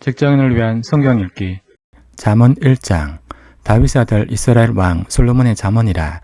직장인을 위한 성경 읽기 잠언 1장 다윗의 아들 이스라엘 왕 솔로몬의 잠언이라.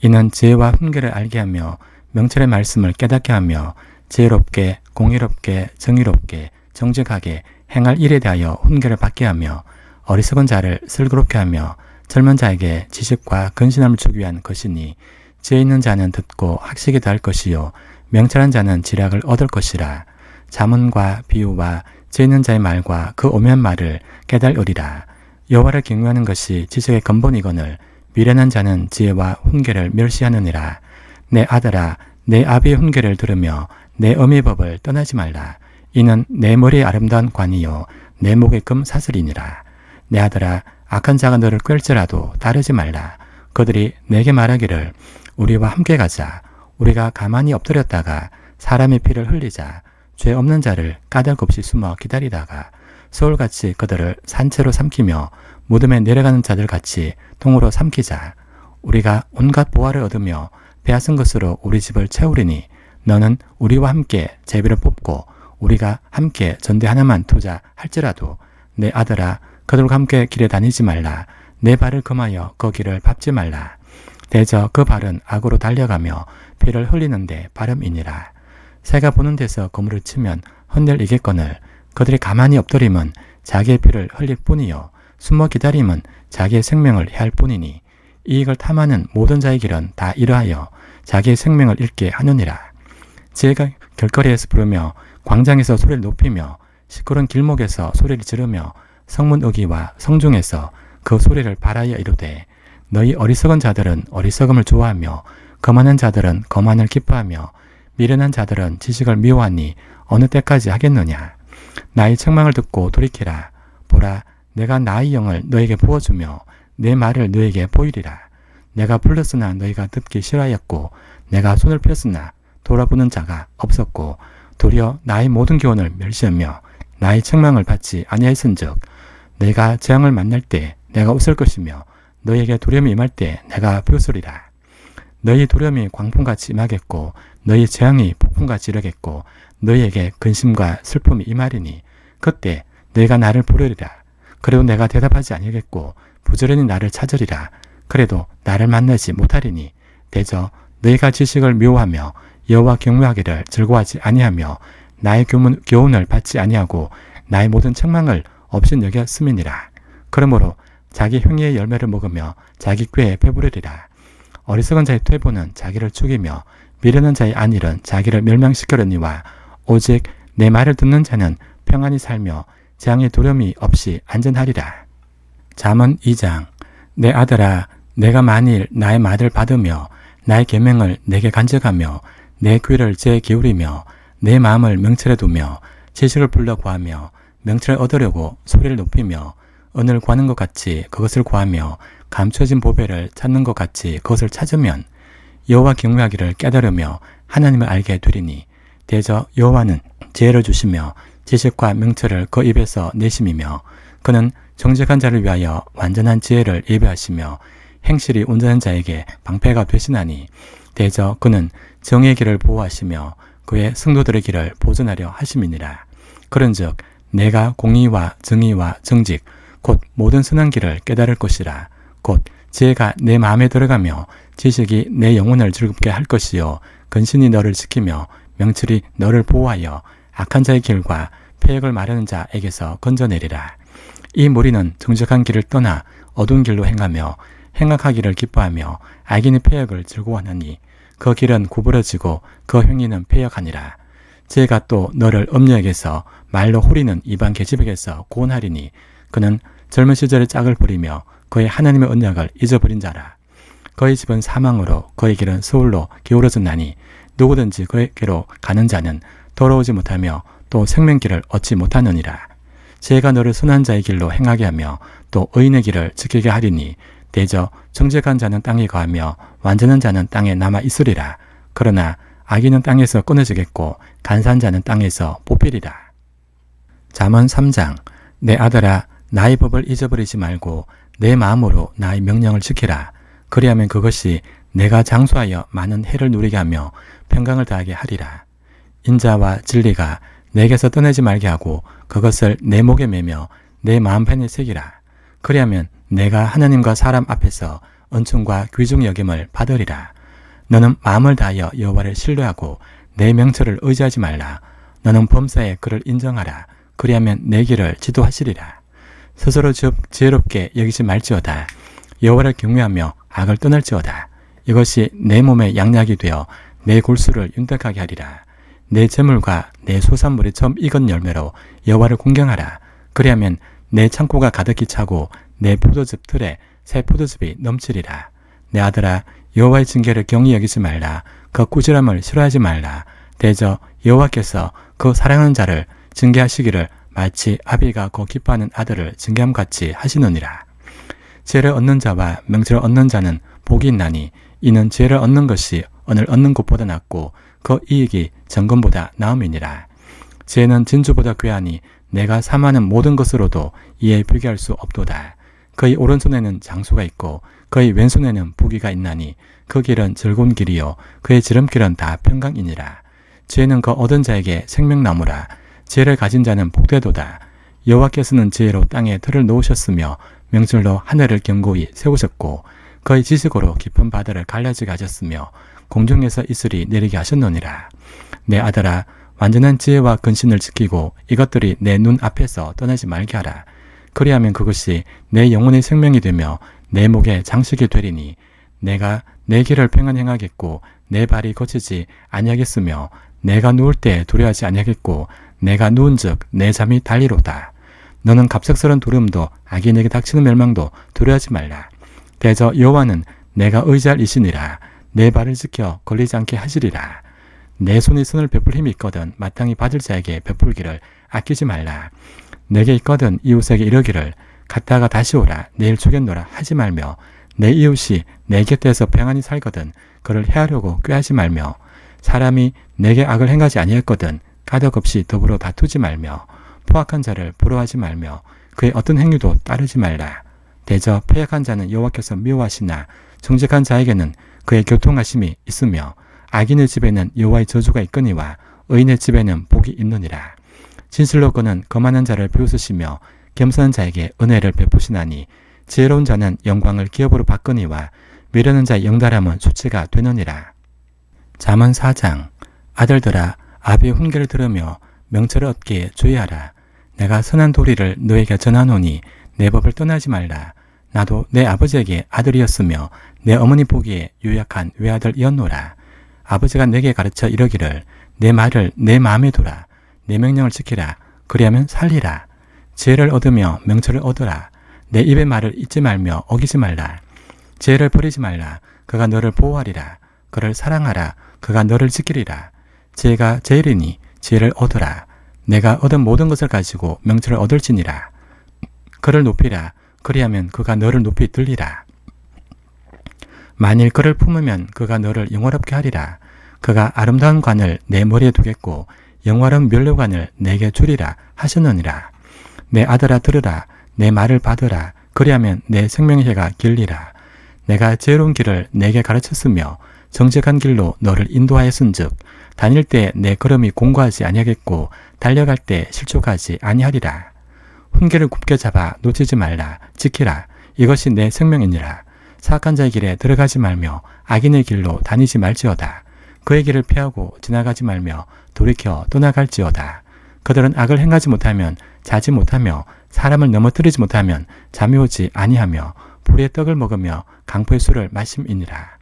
이는 지혜와 훈계를 알게 하며 명철의 말씀을 깨닫게 하며 지혜롭게 공의롭게 정의롭게 정직하게 행할 일에 대하여 훈계를 받게 하며 어리석은 자를 슬그럽게 하며 젊은 자에게 지식과 근신함을 주기 위한 것이니, 지혜 있는 자는 듣고 학식이 더할 것이요 명철한 자는 지략을 얻을 것이라. 잠언과 비유와 지혜 있는 자의 말과 그 오묘한 말을 깨달으리라. 여호와를 경외하는 것이 지식의 근본이거늘 미련한 자는 지혜와 훈계를 멸시하느니라. 내 아들아, 내 아비의 훈계를 들으며 내 어미의 법을 떠나지 말라. 이는 내 머리의 아름다운 관이요 내 목의 금 사슬이니라. 내 아들아, 악한 자가 너를 꿰을지라도 따르지 말라. 그들이 내게 말하기를 우리와 함께 가자. 우리가 가만히 엎드렸다가 사람의 피를 흘리자. 죄 없는 자를 까닭없이 숨어 기다리다가 서울같이 그들을 산채로 삼키며 무덤에 내려가는 자들 같이 통으로 삼키자. 우리가 온갖 보화를 얻으며 빼앗은 것으로 우리 집을 채우리니, 너는 우리와 함께 제비를 뽑고 우리가 함께 전대 하나만 두자 할지라도 내 아들아, 그들과 함께 길에 다니지 말라. 내 발을 금하여 그 길을 밟지 말라. 대저 그 발은 악으로 달려가며 피를 흘리는데 바름이니라. 새가 보는 데서 그물을 치면 헛내리겠거늘 그들이 가만히 엎드림은 자기의 피를 흘릴 뿐이요 숨어 기다림은 자기의 생명을 해할 뿐이니, 이익을 탐하는 모든 자의 길은 다 이러하여 자기의 생명을 잃게 하느니라. 지혜가 길거리에서 부르며 광장에서 소리를 높이며 시끄러운 길목에서 소리를 지르며 성문 어귀와 성중에서 그 소리를 발하여 이르되, 너희 어리석은 자들은 어리석음을 좋아하며 거만한 자들은 거만을 기뻐하며 미련한 자들은 지식을 미워하니 어느 때까지 하겠느냐. 나의 책망을 듣고 돌이키라. 보라, 내가 나의 영을 너에게 부어주며 내 말을 너에게 보이리라. 내가 불렀으나 너희가 듣기 싫어하였고 내가 손을 폈으나 돌아보는 자가 없었고, 도리어 나의 모든 교훈을 멸시하며 나의 책망을 받지 아니하였은즉 내가 재앙을 만날 때 내가 웃을 것이며 너희에게 두려움이 임할 때 내가 비웃으리라. 너희 두려움이 광풍같이 임하겠고 너희 재앙이 폭풍같이 이르겠고 너희에게 근심과 슬픔이 임하리니, 그때 너희가 나를 부르리라. 그래도 내가 대답하지 아니하겠고 부지런히 나를 찾으리라. 그래도 나를 만나지 못하리니, 대저 너희가 지식을 미워하며 여호와 경외하기를 즐거워하지 아니하며 나의 교훈을 받지 아니하고 나의 모든 책망을 없이 여겼음이니라. 그러므로 자기 행위의 열매를 먹으며 자기 꾀에 배부르리라. 어리석은 자의 퇴보는 자기를 죽이며 미련한 자의 안일은 자기를 멸망시키려니와, 오직 내 말을 듣는 자는 평안히 살며 재앙의 두려움이 없이 안전하리라. 잠언 2장 내 아들아, 내가 만일 나의 말을 받으며 나의 계명을 내게 간직하며 내 귀를 제에 기울이며 내 마음을 명철에 두며 지식을 불러 구하며 명철을 얻으려고 소리를 높이며 은을 구하는 것 같이 그것을 구하며 감춰진 보배를 찾는 것 같이 그것을 찾으면 여호와 경외하기를 깨달으며 하나님을 알게 되리니, 대저 여호와는 지혜를 주시며 지식과 명철을 그 입에서 내심이며 그는 정직한 자를 위하여 완전한 지혜를 예배하시며 행실이 온전한 자에게 방패가 되시나니, 대저 그는 정의의 길을 보호하시며 그의 성도들의 길을 보존하려 하심이니라. 그런즉 내가 공의와 정의와 정직 곧 모든 선한 길을 깨달을 것이라. 곧 지혜가 내 마음에 들어가며 지식이 내 영혼을 즐겁게 할 것이요 근신이 너를 지키며 명철이 너를 보호하여 악한 자의 길과 폐역을 마르는 자에게서 건져내리라. 이 무리는 정직한 길을 떠나 어두운 길로 행하며 행악하기를 기뻐하며 악인의 폐역을 즐거워하느니, 그 길은 구부러지고 그 행위는 폐역하니라. 지혜가 또 너를 음녀에게서 말로 후리는 이방 계집에게서 구원하리니, 그는 젊은 시절의 짝을 버리며 그의 하나님의 언약을 잊어버린 자라. 그의 집은 사망으로 그의 길은 서울로 기울어졌나니, 누구든지 그에게로 가는 자는 돌아오지 못하며 또 생명길을 얻지 못하느니라. 지혜가 너를 선한 자의 길로 행하게 하며 또 의인의 길을 지키게 하리니, 대저 정직한 자는 땅에 거하며 완전한 자는 땅에 남아 있으리라. 그러나 악인은 땅에서 끊어지겠고 간사한 자는 땅에서 뽑히리라. 잠언 3장 내 아들아, 나의 법을 잊어버리지 말고 내 마음으로 나의 명령을 지키라. 그리하면 그것이 내가 장수하여 많은 해를 누리게 하며 평강을 더하게 하리라. 인자와 진리가 내게서 떠나지 말게 하고 그것을 내 목에 매며 내 마음판에 새기라. 그리하면 내가 하나님과 사람 앞에서 은총과 귀중 여김을 받으리라. 너는 마음을 다하여 여호와를 신뢰하고 내 명철을 의지하지 말라. 너는 범사에 그를 인정하라. 그리하면 내 길을 지도하시리라. 스스로 지혜롭게 여기지 말지어다. 여호와를 경외하며 악을 떠날지어다. 이것이 내 몸의 양약이 되어 내 골수를 윤택하게 하리라. 내 재물과 내 소산물이 처음 익은 열매로 여호와를 공경하라. 그리하면 내 창고가 가득히 차고 내 포도즙 틀에 새 포도즙이 넘치리라. 내 아들아, 여호와의 징계를 경히 여기지 말라. 그 꾸지람을 싫어하지 말라. 대저 여호와께서 그 사랑하는 자를 징계하시기를 마치 아비가 그 기뻐하는 아들을 징계함같이 하시느니라. 지혜를 얻는 자와 명철을 얻는 자는 복이 있나니 이는 지혜를 얻는 것이 은을 얻는 것보다 낫고 그 이익이 정금보다 나음이니라. 지혜는 진주보다 귀하니 내가 삼하는 모든 것으로도 이에 비교할 수 없도다. 그의 오른손에는 장수가 있고 그의 왼손에는 부귀가 있나니 그 길은 즐거운 길이요 그의 지름길은 다 평강이니라. 지혜는 그 얻은 자에게 생명나무라. 지혜를 가진 자는 복되도다. 여호와께서는 지혜로 땅에 틀을 놓으셨으며 명철로 하늘을 견고히 세우셨고 그의 지식으로 깊은 바다를 갈라지게 하셨으며 공중에서 이슬이 내리게 하셨느니라. 내 아들아, 완전한 지혜와 근신을 지키고 이것들이 내 눈 앞에서 떠나지 말게 하라. 그리하면 그것이 내 영혼의 생명이 되며 내 목의 장식이 되리니 내가 내 길을 평안히 행하겠고 내 발이 거치지 아니하겠으며 내가 누울 때 두려워하지 아니하겠고 내가 누운즉 내 잠이 달리로다. 너는 갑작스런 두려움도 악인에게 닥치는 멸망도 두려워하지 말라. 대저 여호와는 내가 의지할 이시니라. 내 발을 지켜 걸리지 않게 하시리라. 내 손이 손을 베풀 힘이 있거든 마땅히 받을 자에게 베풀기를 아끼지 말라. 내게 있거든 이웃에게 이르기를 갔다가 다시 오라 내일 주겠노라 하지 말며 내 이웃이 내 곁에서 평안히 살거든 그를 해하려고 꾀하지 말며 사람이 내게 악을 행하지 아니했거든 가덕없이 더불어 다투지 말며 포악한 자를 부러워하지 말며 그의 어떤 행위도 따르지 말라. 대저 패역한 자는 여호와께서 미워하시나 정직한 자에게는 그의 교통하심이 있으며 악인의 집에는 여호와의 저주가 있거니와 의인의 집에는 복이 있느니라. 진실로 그는 거만한 자를 비웃으시며 겸손한 자에게 은혜를 베푸시나니 지혜로운 자는 영광을 기업으로 받거니와 미련한 자의 영달함은 수치가 되느니라. 잠언 4장. 아들들아, 아비의 훈계를 들으며 명철을 얻기에 주의하라. 내가 선한 도리를 너에게 전하노니 내 법을 떠나지 말라. 나도 내 아버지에게 아들이었으며 내 어머니 보기에 유약한 외아들이었노라. 아버지가 내게 가르쳐 이르기를 내 말을 내 마음에 두라. 내 명령을 지키라. 그리하면 살리라. 지혜를 얻으며 명철을 얻으라. 내 입의 말을 잊지 말며 어기지 말라. 지혜를 버리지 말라. 그가 너를 보호하리라. 그를 사랑하라. 그가 너를 지키리라. 지혜가 제일이니 지혜를 얻으라. 내가 얻은 모든 것을 가지고 명철을 얻을지니라. 그를 높이라. 그리하면 그가 너를 높이 들리라. 만일 그를 품으면 그가 너를 영화롭게 하리라. 그가 아름다운 관을 내 머리에 두겠고 영화로운 면류관을 내게 주리라 하셨느니라. 내 아들아 들으라. 내 말을 받으라. 그리하면 내 생명의 해가 길리라. 내가 지혜로운 길을 내게 가르쳤으며 정직한 길로 너를 인도하였은즉 다닐 때 내 걸음이 공고하지 아니하겠고 달려갈 때 실족하지 아니하리라. 훈계를 굽게 잡아 놓치지 말라. 지키라. 이것이 내 생명이니라. 사악한 자의 길에 들어가지 말며 악인의 길로 다니지 말지어다. 그의 길을 피하고 지나가지 말며 돌이켜 떠나갈지어다. 그들은 악을 행하지 못하면 자지 못하며 사람을 넘어뜨리지 못하면 잠이 오지 아니하며 불의 떡을 먹으며 강포의 술을 마심이니라.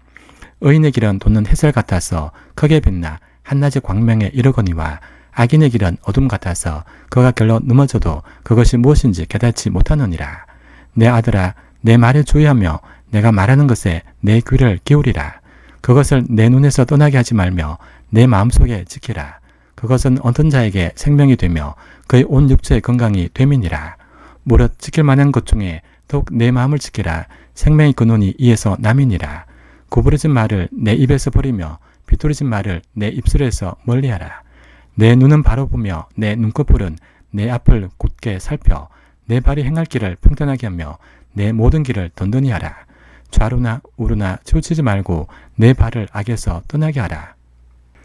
의인의 길은 돋는 햇살 같아서 크게 빛나 한낮의 광명에 이르거니와 악인의 길은 어둠 같아서 그가 결로 넘어져도 그것이 무엇인지 깨닫지 못하느니라. 내 아들아, 내 말에 주의하며 내가 말하는 것에 내 귀를 기울이라. 그것을 내 눈에서 떠나게 하지 말며 내 마음속에 지키라. 그것은 어떤 자에게 생명이 되며 그의 온 육체의 건강이 됨이니라. 무릇 지킬 만한 것 중에 더욱 내 마음을 지키라. 생명의 근원이 이에서 남이니라. 구부러진 말을 내 입에서 버리며 비뚤어진 말을 내 입술에서 멀리하라. 내 눈은 바로 보며 내 눈꺼풀은 내 앞을 곧게 살펴 내 발이 행할 길을 평탄하게 하며 내 모든 길을 던던히 하라. 좌루나 우루나 치우치지 말고 내 발을 악에서 떠나게 하라.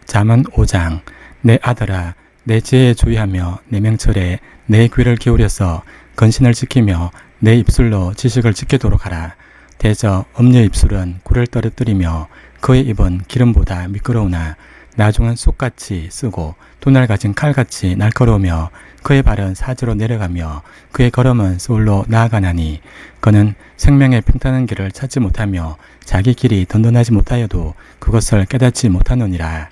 잠언 5장. 내 아들아, 내 지혜에 주의하며 내 명철에 내 귀를 기울여서 근신을 지키며 내 입술로 지식을 지키도록 하라. 대저 엄녀의 입술은 꿀을 떨어뜨리며 그의 입은 기름보다 미끄러우나 나중은 쑥같이 쓰고 도날 가진 칼같이 날카로우며 그의 발은 사지로 내려가며 그의 걸음은 서울로 나아가나니 그는 생명의 평탄한 길을 찾지 못하며 자기 길이 든든하지 못하여도 그것을 깨닫지 못하느니라.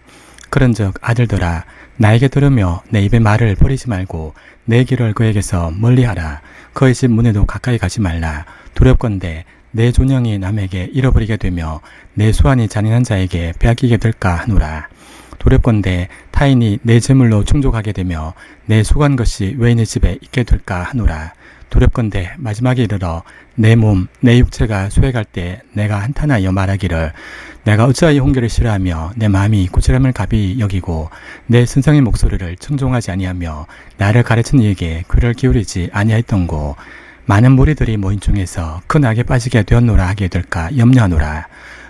그런즉 아들들아 나에게 들으며 내 입의 말을 버리지 말고 내 길을 그에게서 멀리하라. 그의 집 문에도 가까이 가지 말라. 두렵건대 내 존영이 남에게 잃어버리게 되며 내 수완이 잔인한 자에게 빼앗기게 될까 하노라. 두렵건대 타인이 내 재물로 충족하게 되며 내 수고한 것이 외인의 집에 있게 될까 하노라. 두렵건대 마지막에 이르러 내 몸, 내 육체가 쇠해갈 때 내가 한탄하여 말하기를 내가 어찌하여 훈계를 싫어하며 내 마음이 구체함을 가비 여기고 내 선생의 목소리를 청종하지 아니하며 나를 가르친 이에게 귀를 기울이지 아니하였던고. 많은 무리들이 모인 중에서 큰 악에 빠지게 되었노라 하게 될까 염려하노라.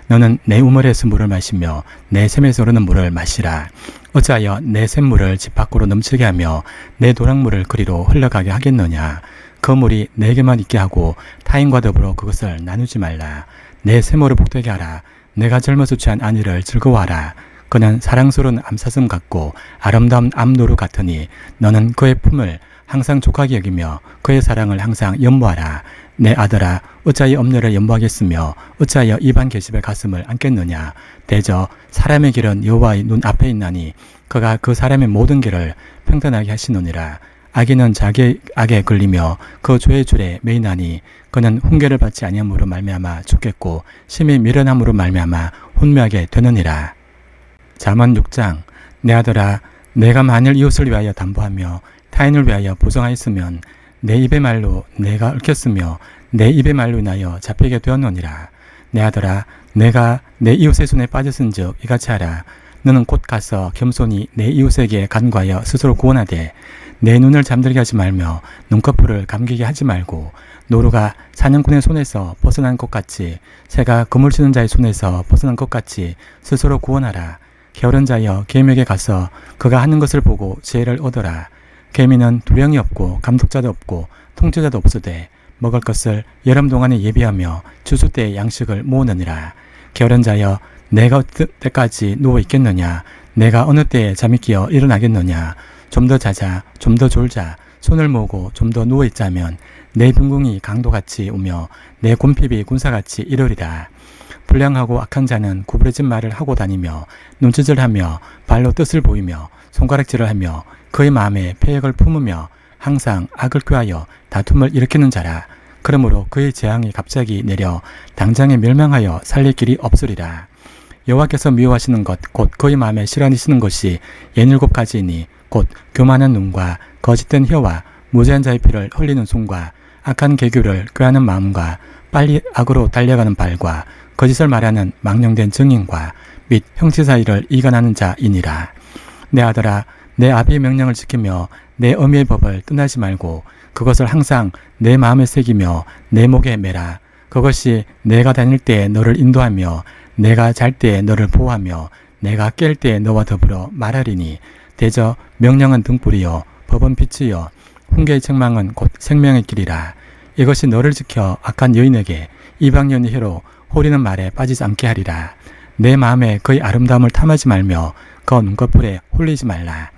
너는 내 우물에서 물을 마시며 내 샘에서 흐르는 물을 마시라. 어찌하여 내 샘물을 집 밖으로 넘치게 하며 내 도랑물을 그리로 흘러가게 하겠느냐. 그 물이 내게만 있게 하고 타인과 더불어 그것을 나누지 말라. 내 샘물을 복되게 하라. 내가 젊어서 취한 아내를 즐거워하라. 그는 사랑스러운 암사슴 같고 아름다운 암노루 같으니 너는 그의 품을 항상 족하게 여기며 그의 사랑을 항상 연모하라. 내 아들아 어찌하여 엄녀를 연모하겠으며 어찌하여 이방 계집의 가슴을 안겠느냐. 대저 사람의 길은 여호와의 눈 앞에 있나니 그가 그 사람의 모든 길을 평탄하게 하시느니라. 악인은 자기 악에 걸리며 그 죄의 줄에 매이나니 그는 훈계를 받지 아니함으로 말미암아 죽겠고 심히 미련함으로 말미암아 혼미하게 되느니라. 잠언 6장. 내 아들아 내가 만일 이웃을 위하여 담보하며 타인을 위하여 보증하였으면 내 입의 말로 내가 얽혔으며 내 입의 말로 인하여 잡히게 되었느니라. 내 아들아 내가 내 이웃의 손에 빠졌은즉 이같이 하라. 너는 곧 가서 겸손히 내 이웃에게 간과하여 스스로 구원하되 내 눈을 잠들게 하지 말며 눈꺼풀을 감기게 하지 말고 노루가 사냥꾼의 손에서 벗어난 것 같이 새가 그물 치는 자의 손에서 벗어난 것 같이 스스로 구원하라. 게으른 자여 개미에게 가서 그가 하는 것을 보고 지혜를 얻어라. 개미는 두령이 없고 감독자도 없고 통제자도 없으되 먹을 것을 여름 동안에 예비하며 추수 때의 양식을 모으느니라. 게으른 자여 내가 어느 때까지 누워 있겠느냐. 내가 어느 때에 잠이 끼어 일어나겠느냐. 좀 더 자자 좀 더 졸자 손을 모으고 좀 더 누워 있자면 내 빈궁이 강도같이 오며 내 곰핍이 군사같이 이르리라. 불량하고 악한 자는 구부러진 말을 하고 다니며 눈짓을하며 발로 뜻을 보이며 손가락질을 하며 그의 마음에 패역을 품으며 항상 악을 꾀하여 다툼을 일으키는 자라. 그러므로 그의 재앙이 갑자기 내려 당장에 멸망하여 살릴 길이 없으리라. 여호와께서 미워하시는 것 곧 그의 마음에 싫어하시는 것이 67가지이니 곧 교만한 눈과 거짓된 혀와 무죄한 자의 피를 흘리는 손과 악한 계교를 꾀하는 마음과 빨리 악으로 달려가는 발과 거짓을 말하는 망령된 증인과 및 형제 사이를 이간하는 자이니라. 내 아들아 내 아비의 명령을 지키며 내 어미의 법을 떠나지 말고 그것을 항상 내 마음에 새기며 내 목에 매라. 그것이 내가 다닐 때에 너를 인도하며 내가 잘 때에 너를 보호하며 내가 깰 때에 너와 더불어 말하리니 대저 명령은 등불이요 법은 빛이요 훈계의 책망은 곧 생명의 길이라. 이것이 너를 지켜 악한 여인에게 이방년의 혀로 호리는 말에 빠지지 않게 하리라. 내 마음에 그의 아름다움을 탐하지 말며 그 눈꺼풀에 홀리지 말라.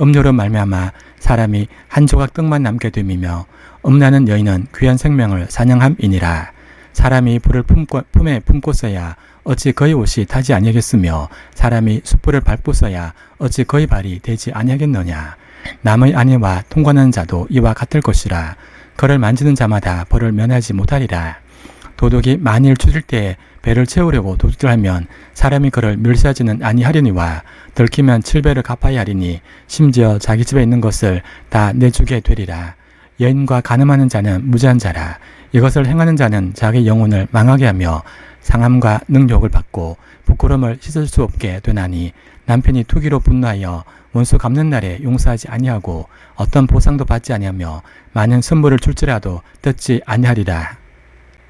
음료로 말미암아 사람이 한 조각 떡만 남게 됨이며 음란한 여인은 귀한 생명을 사냥함이니라. 사람이 불을 품에 품고서야 어찌 그의 옷이 타지 아니하겠으며 사람이 숯불을 밟고서야 어찌 그의 발이 되지 아니하겠느냐. 남의 아내와 통관하는 자도 이와 같을 것이라. 그를 만지는 자마다 벌을 면하지 못하리라. 도둑이 만일 주질 때에 배를 채우려고 도둑질하면 사람이 그를 멸시하지는 아니하려니와 들키면 7배를 갚아야 하리니 심지어 자기 집에 있는 것을 다 내주게 되리라. 여인과 간음하는 자는 무죄한 자라. 이것을 행하는 자는 자기 영혼을 망하게 하며 상함과 능욕을 받고 부끄러움을 씻을 수 없게 되나니 남편이 투기로 분노하여 원수 갚는 날에 용서하지 아니하고 어떤 보상도 받지 아니하며 많은 선물을 줄지라도 듣지 아니하리라.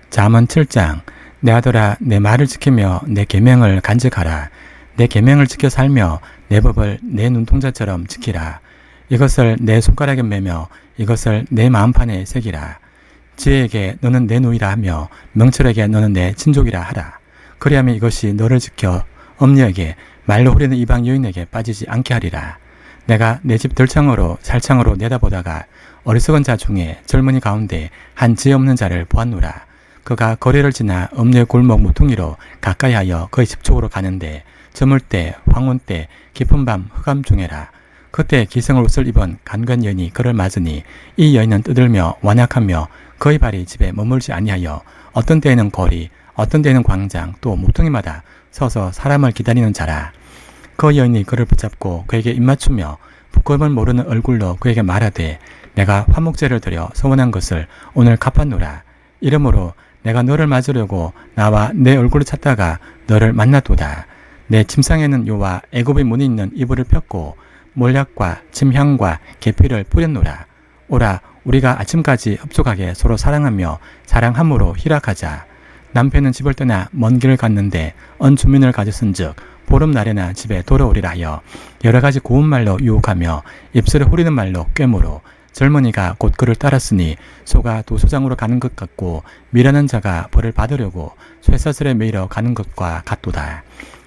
잠언 7장. 내 아들아 내 말을 지키며 내 계명을 간직하라. 내 계명을 지켜 살며 내 법을 내 눈동자처럼 지키라. 이것을 내 손가락에 매며 이것을 내 마음판에 새기라. 지혜에게 너는 내 누이라 하며 명철에게 너는 내 친족이라 하라. 그리하면 이것이 너를 지켜 엄녀에게 말로 후리는 이방 여인에게 빠지지 않게 하리라. 내가 내 집 들창으로 살창으로 내다보다가 어리석은 자 중에 젊은이 가운데 한 지혜 없는 자를 보았노라. 그가 거리를 지나 엄녀의 골목 모퉁이로 가까이 하여 그의 집 쪽으로 가는데 저물 때 황혼 때 깊은 밤 흑암 중에라. 그때 기생을 옷을 입은 간관 여인이 그를 맞으니 이 여인은 뜨들며 완약하며 그의 발이 집에 머물지 아니하여 어떤 때에는 거리 어떤 때에는 광장 또 모퉁이마다 서서 사람을 기다리는 자라. 그 여인이 그를 붙잡고 그에게 입맞추며 부끄러움을 모르는 얼굴로 그에게 말하되 내가 화목제를 드려 서원한 것을 오늘 갚았노라. 이러므로 내가 너를 맞으려고 나와 내 얼굴을 찾다가 너를 만났도다. 내 침상에는 요와 애굽의 문이 있는 이불을 폈고 몰약과 침향과 계피를 뿌렸노라. 오라 우리가 아침까지 흡족하게 서로 사랑하며 사랑함으로 희락하자. 남편은 집을 떠나 먼 길을 갔는데 언 주민을 가졌은즉 보름날에나 집에 돌아오리라 하여 여러 가지 고운 말로 유혹하며 입술에 후리는 말로 꿰물어 젊은이가 곧 그를 따랐으니 소가 도소장으로 가는 것 같고 미련한 자가 벌을 받으려고 쇠사슬에 매이러 가는 것과 같도다.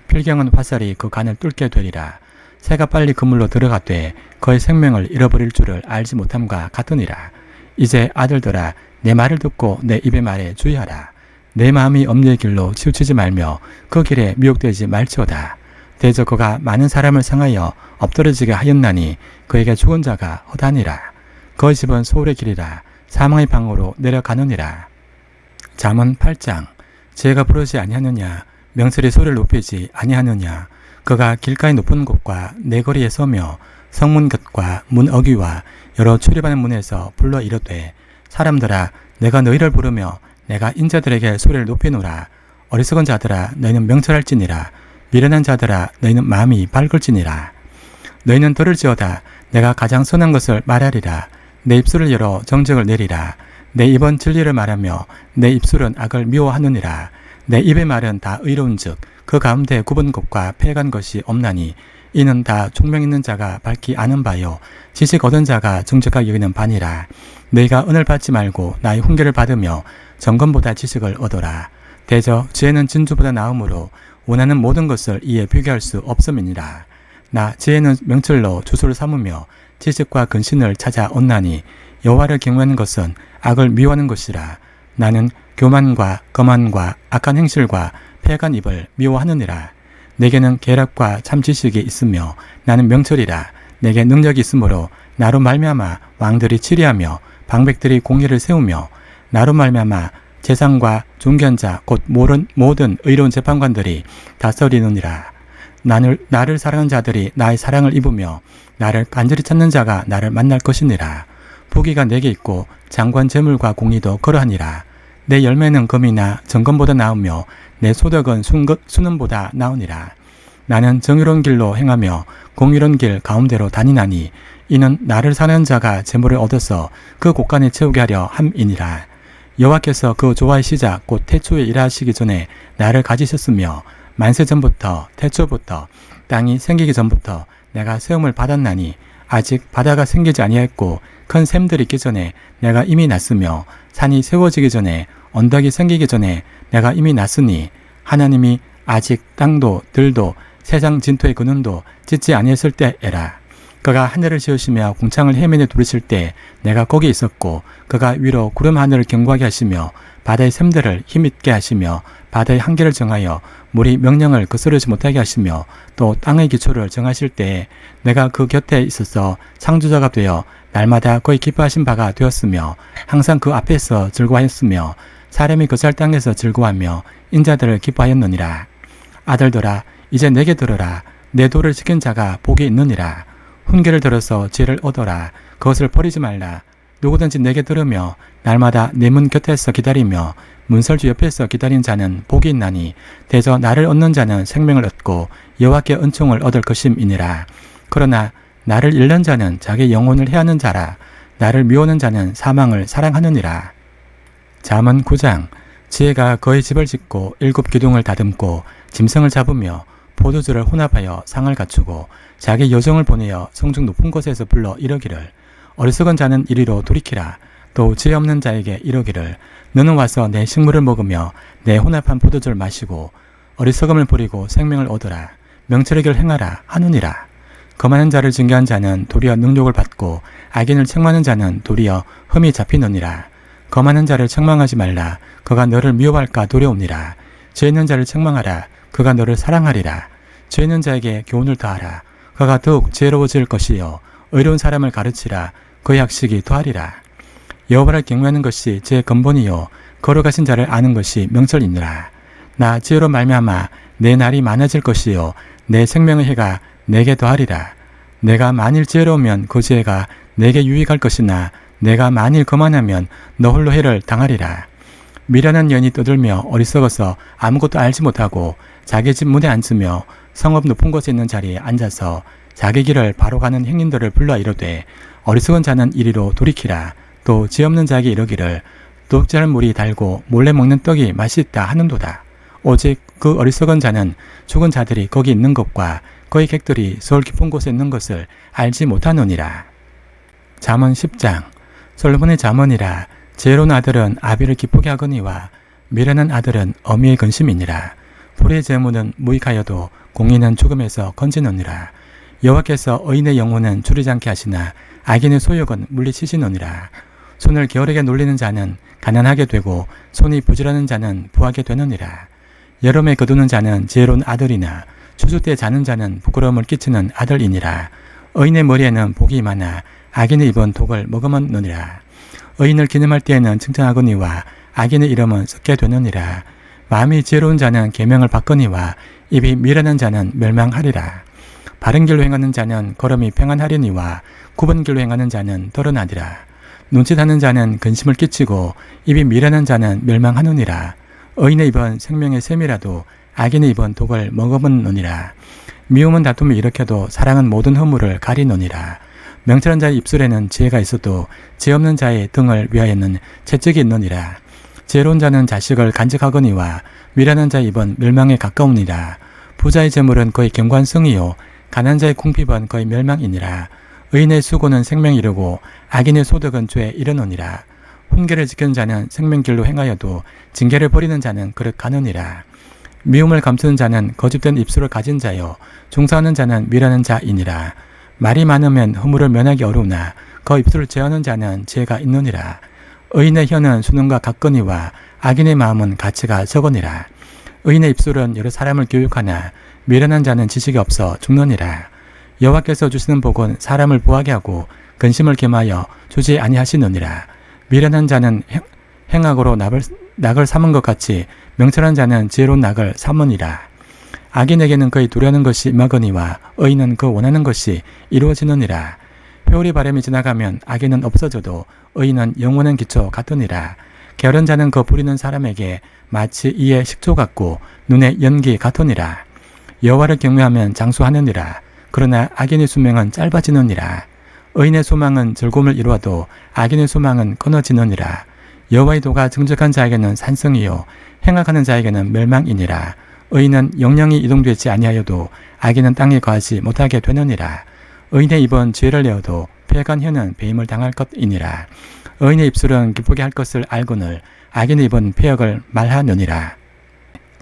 필경은 화살이 그 간을 뚫게 되리라. 새가 빨리 그물로 들어가되 그의 생명을 잃어버릴 줄을 알지 못함과 같으니라. 이제 아들들아 내 말을 듣고 내 입의 말에 주의하라. 내 마음이 엄녀의 길로 치우치지 말며 그 길에 미혹되지 말지어다. 대저 그가 많은 사람을 상하여 엎드러지게 하였나니 그에게 죽은 자가 허다니라. 그의 집은 소울의 길이라 사망의 방으로 내려가느니라. 잠언 8장. 지혜가 부르지 아니하느냐 명철이 소리를 높이지 아니하느냐. 그가 길가의 높은 곳과 내거리에 서며 성문 곁과 문 어귀와 여러 출입하는 문에서 불러 이르되 사람들아 내가 너희를 부르며 내가 인자들에게 소리를 높이노라. 어리석은 자들아 너희는 명철할지니라. 미련한 자들아 너희는 마음이 밝을지니라. 너희는 들을지어다. 내가 가장 선한 것을 말하리라. 내 입술을 열어 정직을 내리라. 내 입은 진리를 말하며 내 입술은 악을 미워하느니라. 내 입의 말은 다 의로운즉 그 가운데 굽은 것과 패간 것이 없나니 이는 다 총명 있는 자가 밝히 아는 바요 지식 얻은 자가 정직하게 여기는 바니라. 너희가 은을 받지 말고 나의 훈계를 받으며 정금보다 지식을 얻어라. 대저 지혜는 진주보다 나음으로 원하는 모든 것을 이에 비교할 수 없음이니라. 나 지혜는 명철로 주소를 삼으며 지식과 근신을 찾아 얻나니 여호와를 경외하는 것은 악을 미워하는 것이라. 나는 교만과 거만과 악한 행실과 패간 입을 미워하느니라. 내게는 계략과 참 지식이 있으며 나는 명철이라. 내게 능력이 있으므로 나로 말미암아 왕들이 치리하며 방백들이 공의를 세우며 나로 말미암아 재상과 존귀한 자 곧 모든 의로운 재판관들이 다스리느니라. 나를 사랑하는 자들이 나의 사랑을 입으며 나를 간절히 찾는 자가 나를 만날 것이니라. 부귀가 내게 있고 장관 재물과 공의도 그러하니라. 내 열매는 금이나 정금보다 나으며 내 소득은 순금보다 나으니라. 나는 정의로운 길로 행하며 공의로운 길 가운데로 다니나니 이는 나를 사랑하는 자가 재물을 얻어서 그 곳간에 채우게 하려 함이니라. 여호와께서 그 조화의 시작 곧 태초에 일하시기 전에 나를 가지셨으며 만세 전부터 태초부터 땅이 생기기 전부터 내가 세움을 받았나니 아직 바다가 생기지 아니하였고 큰 샘들이 있기 전에 내가 이미 났으며 산이 세워지기 전에 언덕이 생기기 전에 내가 이미 났으니 하나님이 아직 땅도 들도 세상 진토의 근원도 짓지 아니했을 때에라. 그가 하늘을 지으시며 궁창을 해면에 두르실 때 내가 거기 있었고 그가 위로 구름 하늘을 견고하게 하시며 바다의 샘들을 힘있게 하시며 바다의 한계를 정하여 물이 명령을 거스르지 못하게 하시며 또 땅의 기초를 정하실 때에 내가 그 곁에 있어서 창조자가 되어 날마다 거의 기뻐하신 바가 되었으며 항상 그 앞에서 즐거워하였으며 사람이 그 살 땅에서 즐거워하며 인자들을 기뻐하였느니라. 아들들아 이제 내게 들으라. 내 도를 지킨 자가 복이 있느니라. 훈계를 들어서 지혜를 얻어라. 그것을 버리지 말라. 누구든지 내게 들으며 날마다 내 문 곁에서 기다리며 문설주 옆에서 기다린 자는 복이 있나니 대저 나를 얻는 자는 생명을 얻고 여호와께 은총을 얻을 것임이니라. 그러나 나를 잃는 자는 자기 영혼을 해하는 자라. 나를 미워하는 자는 사망을 사랑하느니라. 잠언 9장. 지혜가 그의 집을 짓고 7 기둥을 다듬고 짐승을 잡으며 포도주를 혼합하여 상을 갖추고 자기 여종을 보내어 성중 높은 곳에서 불러 이러기를 어리석은 자는 이리로 돌이키라. 또 죄 없는 자에게 이러기를 너는 와서 내 식물을 먹으며 내 혼합한 포도주를 마시고 어리석음을 버리고 생명을 얻어라. 명철의 길을 행하라 하느니라. 거만한 자를 징계한 자는 도리어 능욕을 받고 악인을 책망하는 자는 도리어 흠이 잡히느니라. 거만한 자를 책망하지 말라. 그가 너를 미워할까 두려우니라. 죄 있는 자를 책망하라. 그가 너를 사랑하리라. 죄 있는 자에게 교훈을 더하라. 그가 더욱 지혜로워질 것이요 의로운 사람을 가르치라. 그의 학식이 더하리라. 여호와를 경외하는 것이 제 근본이요 거룩하신 자를 아는 것이 명철이니라. 나 지혜로 말미암아 내 날이 많아질 것이요 내 생명의 해가 내게 더하리라. 내가 만일 지혜로우면 그 지혜가 내게 유익할 것이나 내가 만일 거만하면 너 홀로 해를 당하리라. 미련한 년이 떠들며 어리석어서 아무것도 알지 못하고 자기 집 문에 앉으며 성읍 높은 곳에 있는 자리에 앉아서 자기 길을 바로 가는 행인들을 불러 이르되 어리석은 자는 이리로 돌이키라. 또 지혜 없는 자에게 이르기를 도둑질 물이 달고 몰래 먹는 떡이 맛있다 하는도다. 오직 그 어리석은 자는 죽은 자들이 거기 있는 것과 그의 객들이 서울 깊은 곳에 있는 것을 알지 못하느니라. 잠언 10장. 솔로몬의 잠언이라. 지혜로운 아들은 아비를 기쁘게 하거니와 미련한 아들은 어미의 근심이니라. 불의 재물은 무익하여도 공의는 죽음에서 건지느니라. 여호와께서 의인의 영혼은 줄이지 않게 하시나 악인의 소욕은 물리치시느니라. 손을 게으르게 놀리는 자는 가난하게 되고 손이 부지런한 자는 부하게 되느니라. 여름에 거두는 자는 지혜로운 아들이나 추수 때 자는 자는 부끄러움을 끼치는 아들이니라. 의인의 머리에는 복이 많아 악인의 입은 독을 머금었느니라. 의인을 기념할 때에는 칭찬하거니와 악인의 이름은 썩게 되느니라. 마음이 지혜로운 자는 계명을 받거니와 입이 미련한 자는 멸망하리라. 바른 길로 행하는 자는 걸음이 평안하려니와 굽은 길로 행하는 자는 덜어나리라. 눈짓하는 자는 근심을 끼치고 입이 미련한 자는 멸망하느니라. 의인의 입은 생명의 샘이라도 악인의 입은 독을 머금느니라. 미움은 다툼을 일으켜도 사랑은 모든 허물을 가리느니라. 명철한 자의 입술에는 지혜가 있어도 지혜 없는 자의 등을 위하여는 채찍이 있느니라. 지혜로운 자는 자식을 간직하거니와 미련한 자의 입은 멸망에 가까우니라. 부자의 재물은 거의 경관성이요 가난한 자의 궁핍은 거의 멸망이니라. 의인의 수고는 생명에 이르고 악인의 소득은 죄에 이르느니라. 훈계를 지키는 자는 생명길로 행하여도 징계를 버리는 자는 그릇 가느니라. 미움을 감추는 자는 거짓된 입술을 가진 자요 종사하는 자는 미련한 자이니라. 말이 많으면 허물을 면하기 어려우나 그 입술을 제하는 자는 지혜가 있느니라. 의인의 혀는 수능과 같거니와 악인의 마음은 가치가 적으니라. 의인의 입술은 여러 사람을 교육하나 미련한 자는 지식이 없어 죽느니라. 여호와께서 주시는 복은 사람을 부하게 하고 근심을 겸하여 주지 아니하시느니라. 미련한 자는 행악으로 낙을 삼은 것 같이 명철한 자는 지혜로운 낙을 삼으니라. 악인에게는 그의 두려는 것이 임하거니와 의인은 그 원하는 것이 이루어지느니라. 회오리 바람이 지나가면 악인은 없어져도 의인은 영원한 기초 같으니라. 게으른 자는 그 부리는 사람에게 마치 이의 식초 같고 눈의 연기 같으니라. 여호와를 경외하면 장수하느니라. 그러나 악인의 수명은 짧아지느니라. 의인의 소망은 즐거움을 이루어도 악인의 소망은 끊어지느니라. 여호와의 도가 정직한 자에게는 산성이요 행악하는 자에게는 멸망이니라. 의인은 영영이 이동되지 아니하여도 악인은 땅에 거하지 못하게 되느니라. 의인의 입은 죄를 내어도 패간 혀는 배임을 당할 것이니라. 의인의 입술은 기쁘게 할 것을 알거늘 악인의 입은 패역을 말하느니라.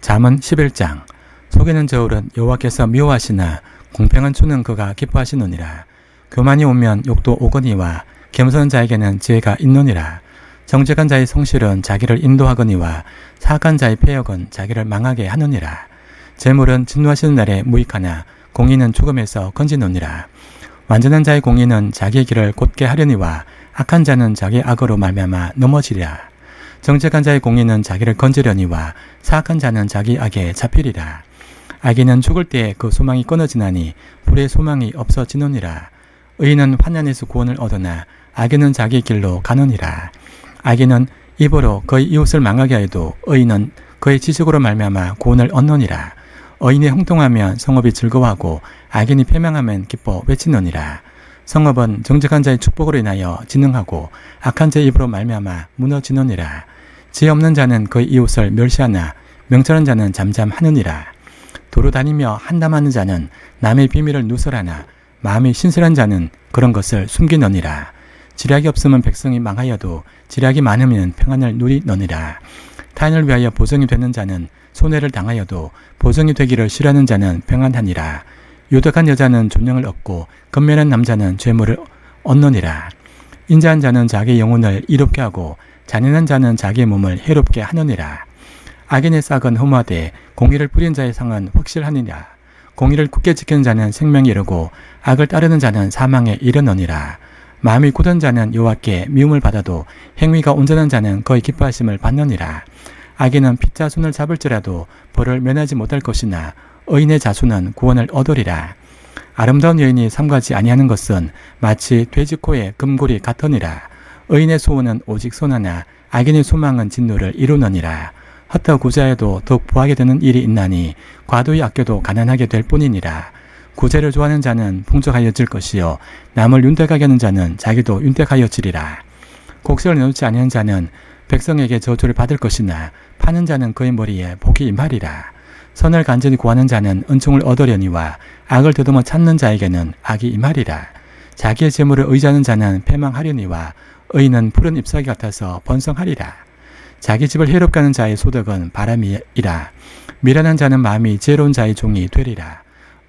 잠언 11장. 속이는 저울은 여호와께서 미워하시나 공평한 추는 그가 기뻐하시느니라. 교만이 오면 욕도 오거니와 겸손한 자에게는 지혜가 있느니라. 정직한 자의 성실은 자기를 인도하거니와 사악한 자의 패역은 자기를 망하게 하느니라. 재물은 진노하시는 날에 무익하나 공의는 죽음에서 건지느니라. 완전한 자의 공의는 자기의 길을 곧게 하려니와 악한 자는 자기 악으로 말미암아 넘어지리라. 정직한 자의 공의는 자기를 건지려니와 사악한 자는 자기 악에 잡히리라. 악인은 죽을 때에 그 소망이 끊어지나니 불의 소망이 없어지느니라. 의인은 환난에서 구원을 얻으나 악인은 자기 길로 가느니라. 악인은 입으로 그의 이웃을 망하게 하여도 의인은 그의 지식으로 말미암아 구원을 얻느니라. 의인이 형통하면 성읍이 즐거워하고 악인이 패망하면 기뻐 외치느니라. 성읍은 정직한 자의 축복으로 인하여 진흥하고 악한 자의 입으로 말미암아 무너지느니라. 지혜 없는 자는 그의 이웃을 멸시하나 명철한 자는 잠잠하느니라. 도로 다니며 한담하는 자는 남의 비밀을 누설하나 마음이 신실한 자는 그런 것을 숨기느니라. 지략이 없으면 백성이 망하여도 지략이 많으면 평안을 누리느니라. 타인을 위하여 보정이 되는 자는 손해를 당하여도 보정이 되기를 싫어하는 자는 평안하니라. 유덕한 여자는 존경을 얻고 건면한 남자는 죄물을 얻느니라. 인자한 자는 자기 영혼을 이롭게 하고 잔인한 자는 자기의 몸을 해롭게 하느니라. 악인의 싹은 흠화되 공의를 뿌린 자의 상은 확실하니라. 공의를 굳게 지키는 자는 생명에 이르고 악을 따르는 자는 사망에 이르느니라. 마음이 굳은 자는 여호와께 미움을 받아도 행위가 온전한 자는 거의 기뻐하심을 받느니라. 악인은 핏자 손을 잡을지라도 벌을 면하지 못할 것이나 의인의 자손은 구원을 얻으리라. 아름다운 여인이 삼가지 아니하는 것은 마치 돼지 코에 금골이 같으니라. 의인의 소원은 오직 선하나 악인의 소망은 진노를 이루느니라. 헛되어 구제하여도 더욱 부하게 되는 일이 있나니 과도히 아껴도 가난하게 될 뿐이니라. 구제를 좋아하는 자는 풍족하여질 것이요 남을 윤택하게 하는 자는 자기도 윤택하여지리라. 곡식을 내놓지 아니하는 자는 백성에게 저주를 받을 것이나 파는 자는 그의 머리에 복이 임하리라. 선을 간절히 구하는 자는 은총을 얻으려니와 악을 더듬어 찾는 자에게는 악이 임하리라. 자기의 재물을 의지하는 자는 패망하려니와 의인은 푸른 잎사귀 같아서 번성하리라. 자기 집을 해롭게 하는 자의 소득은 바람이라. 미련한 자는 마음이 지혜로운 자의 종이 되리라.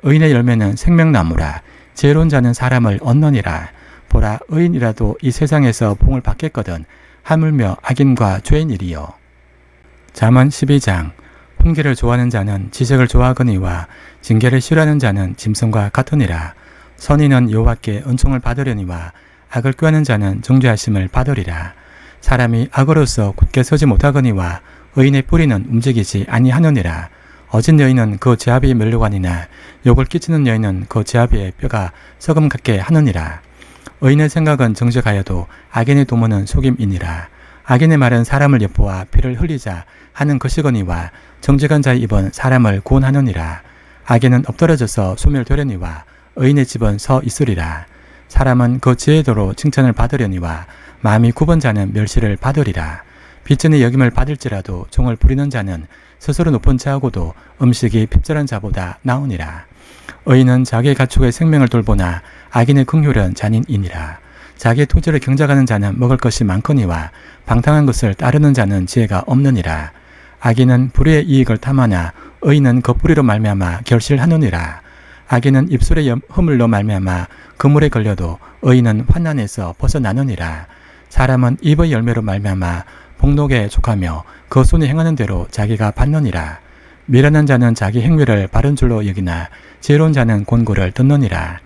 의인의 열매는 생명나무라. 지혜로운 자는 사람을 얻느니라. 보라, 의인이라도 이 세상에서 봉을 받겠거든 하물며 악인과 죄인이리요. 잠언 12장. 훈계를 좋아하는 자는 지식을 좋아하거니와 징계를 싫어하는 자는 짐승과 같으니라. 선인은 여호와께 은총을 받으려니와 악을 꾀하는 자는 정죄하심을 받으리라. 사람이 악으로서 굳게 서지 못하거니와 의인의 뿌리는 움직이지 아니하느니라. 어진 여인은 그 제아비의 멸류관이나 욕을 끼치는 여인은 그 제아비의 뼈가 썩음 같게 하느니라. 의인의 생각은 정직하여도 악인의 도모는 속임이니라. 악인의 말은 사람을 엿보아 피를 흘리자 하는 것이거니와 정직한 자의 입은 사람을 구원하느니라. 악인은 엎드러져서 소멸되려니와 의인의 집은 서 있으리라. 사람은 그 지혜도로 칭찬을 받으려니와 마음이 굽은 자는 멸시를 받으리라. 빚진의 여김을 받을지라도 종을 부리는 자는 스스로 높은 자하고도 음식이 핍절한 자보다 나으니라. 의인은 자기의 가축의 생명을 돌보나 악인의 긍휼은 잔인이니라. 자기의 토지를 경작하는 자는 먹을 것이 많거니와 방탕한 것을 따르는 자는 지혜가 없느니라. 악인은 불의의 이익을 탐하나 의인은 겉부리로 말미암아 결실하느니라. 악인은 입술에 허물로 말미암아 그물에 걸려도 의인은 환난에서 벗어나느니라. 사람은 입의 열매로 말미암아 복록에 족하며 그 손이 행하는 대로 자기가 받느니라. 미련한 자는 자기 행위를 바른 줄로 여기나 지혜로운 자는 권고를 듣느니라.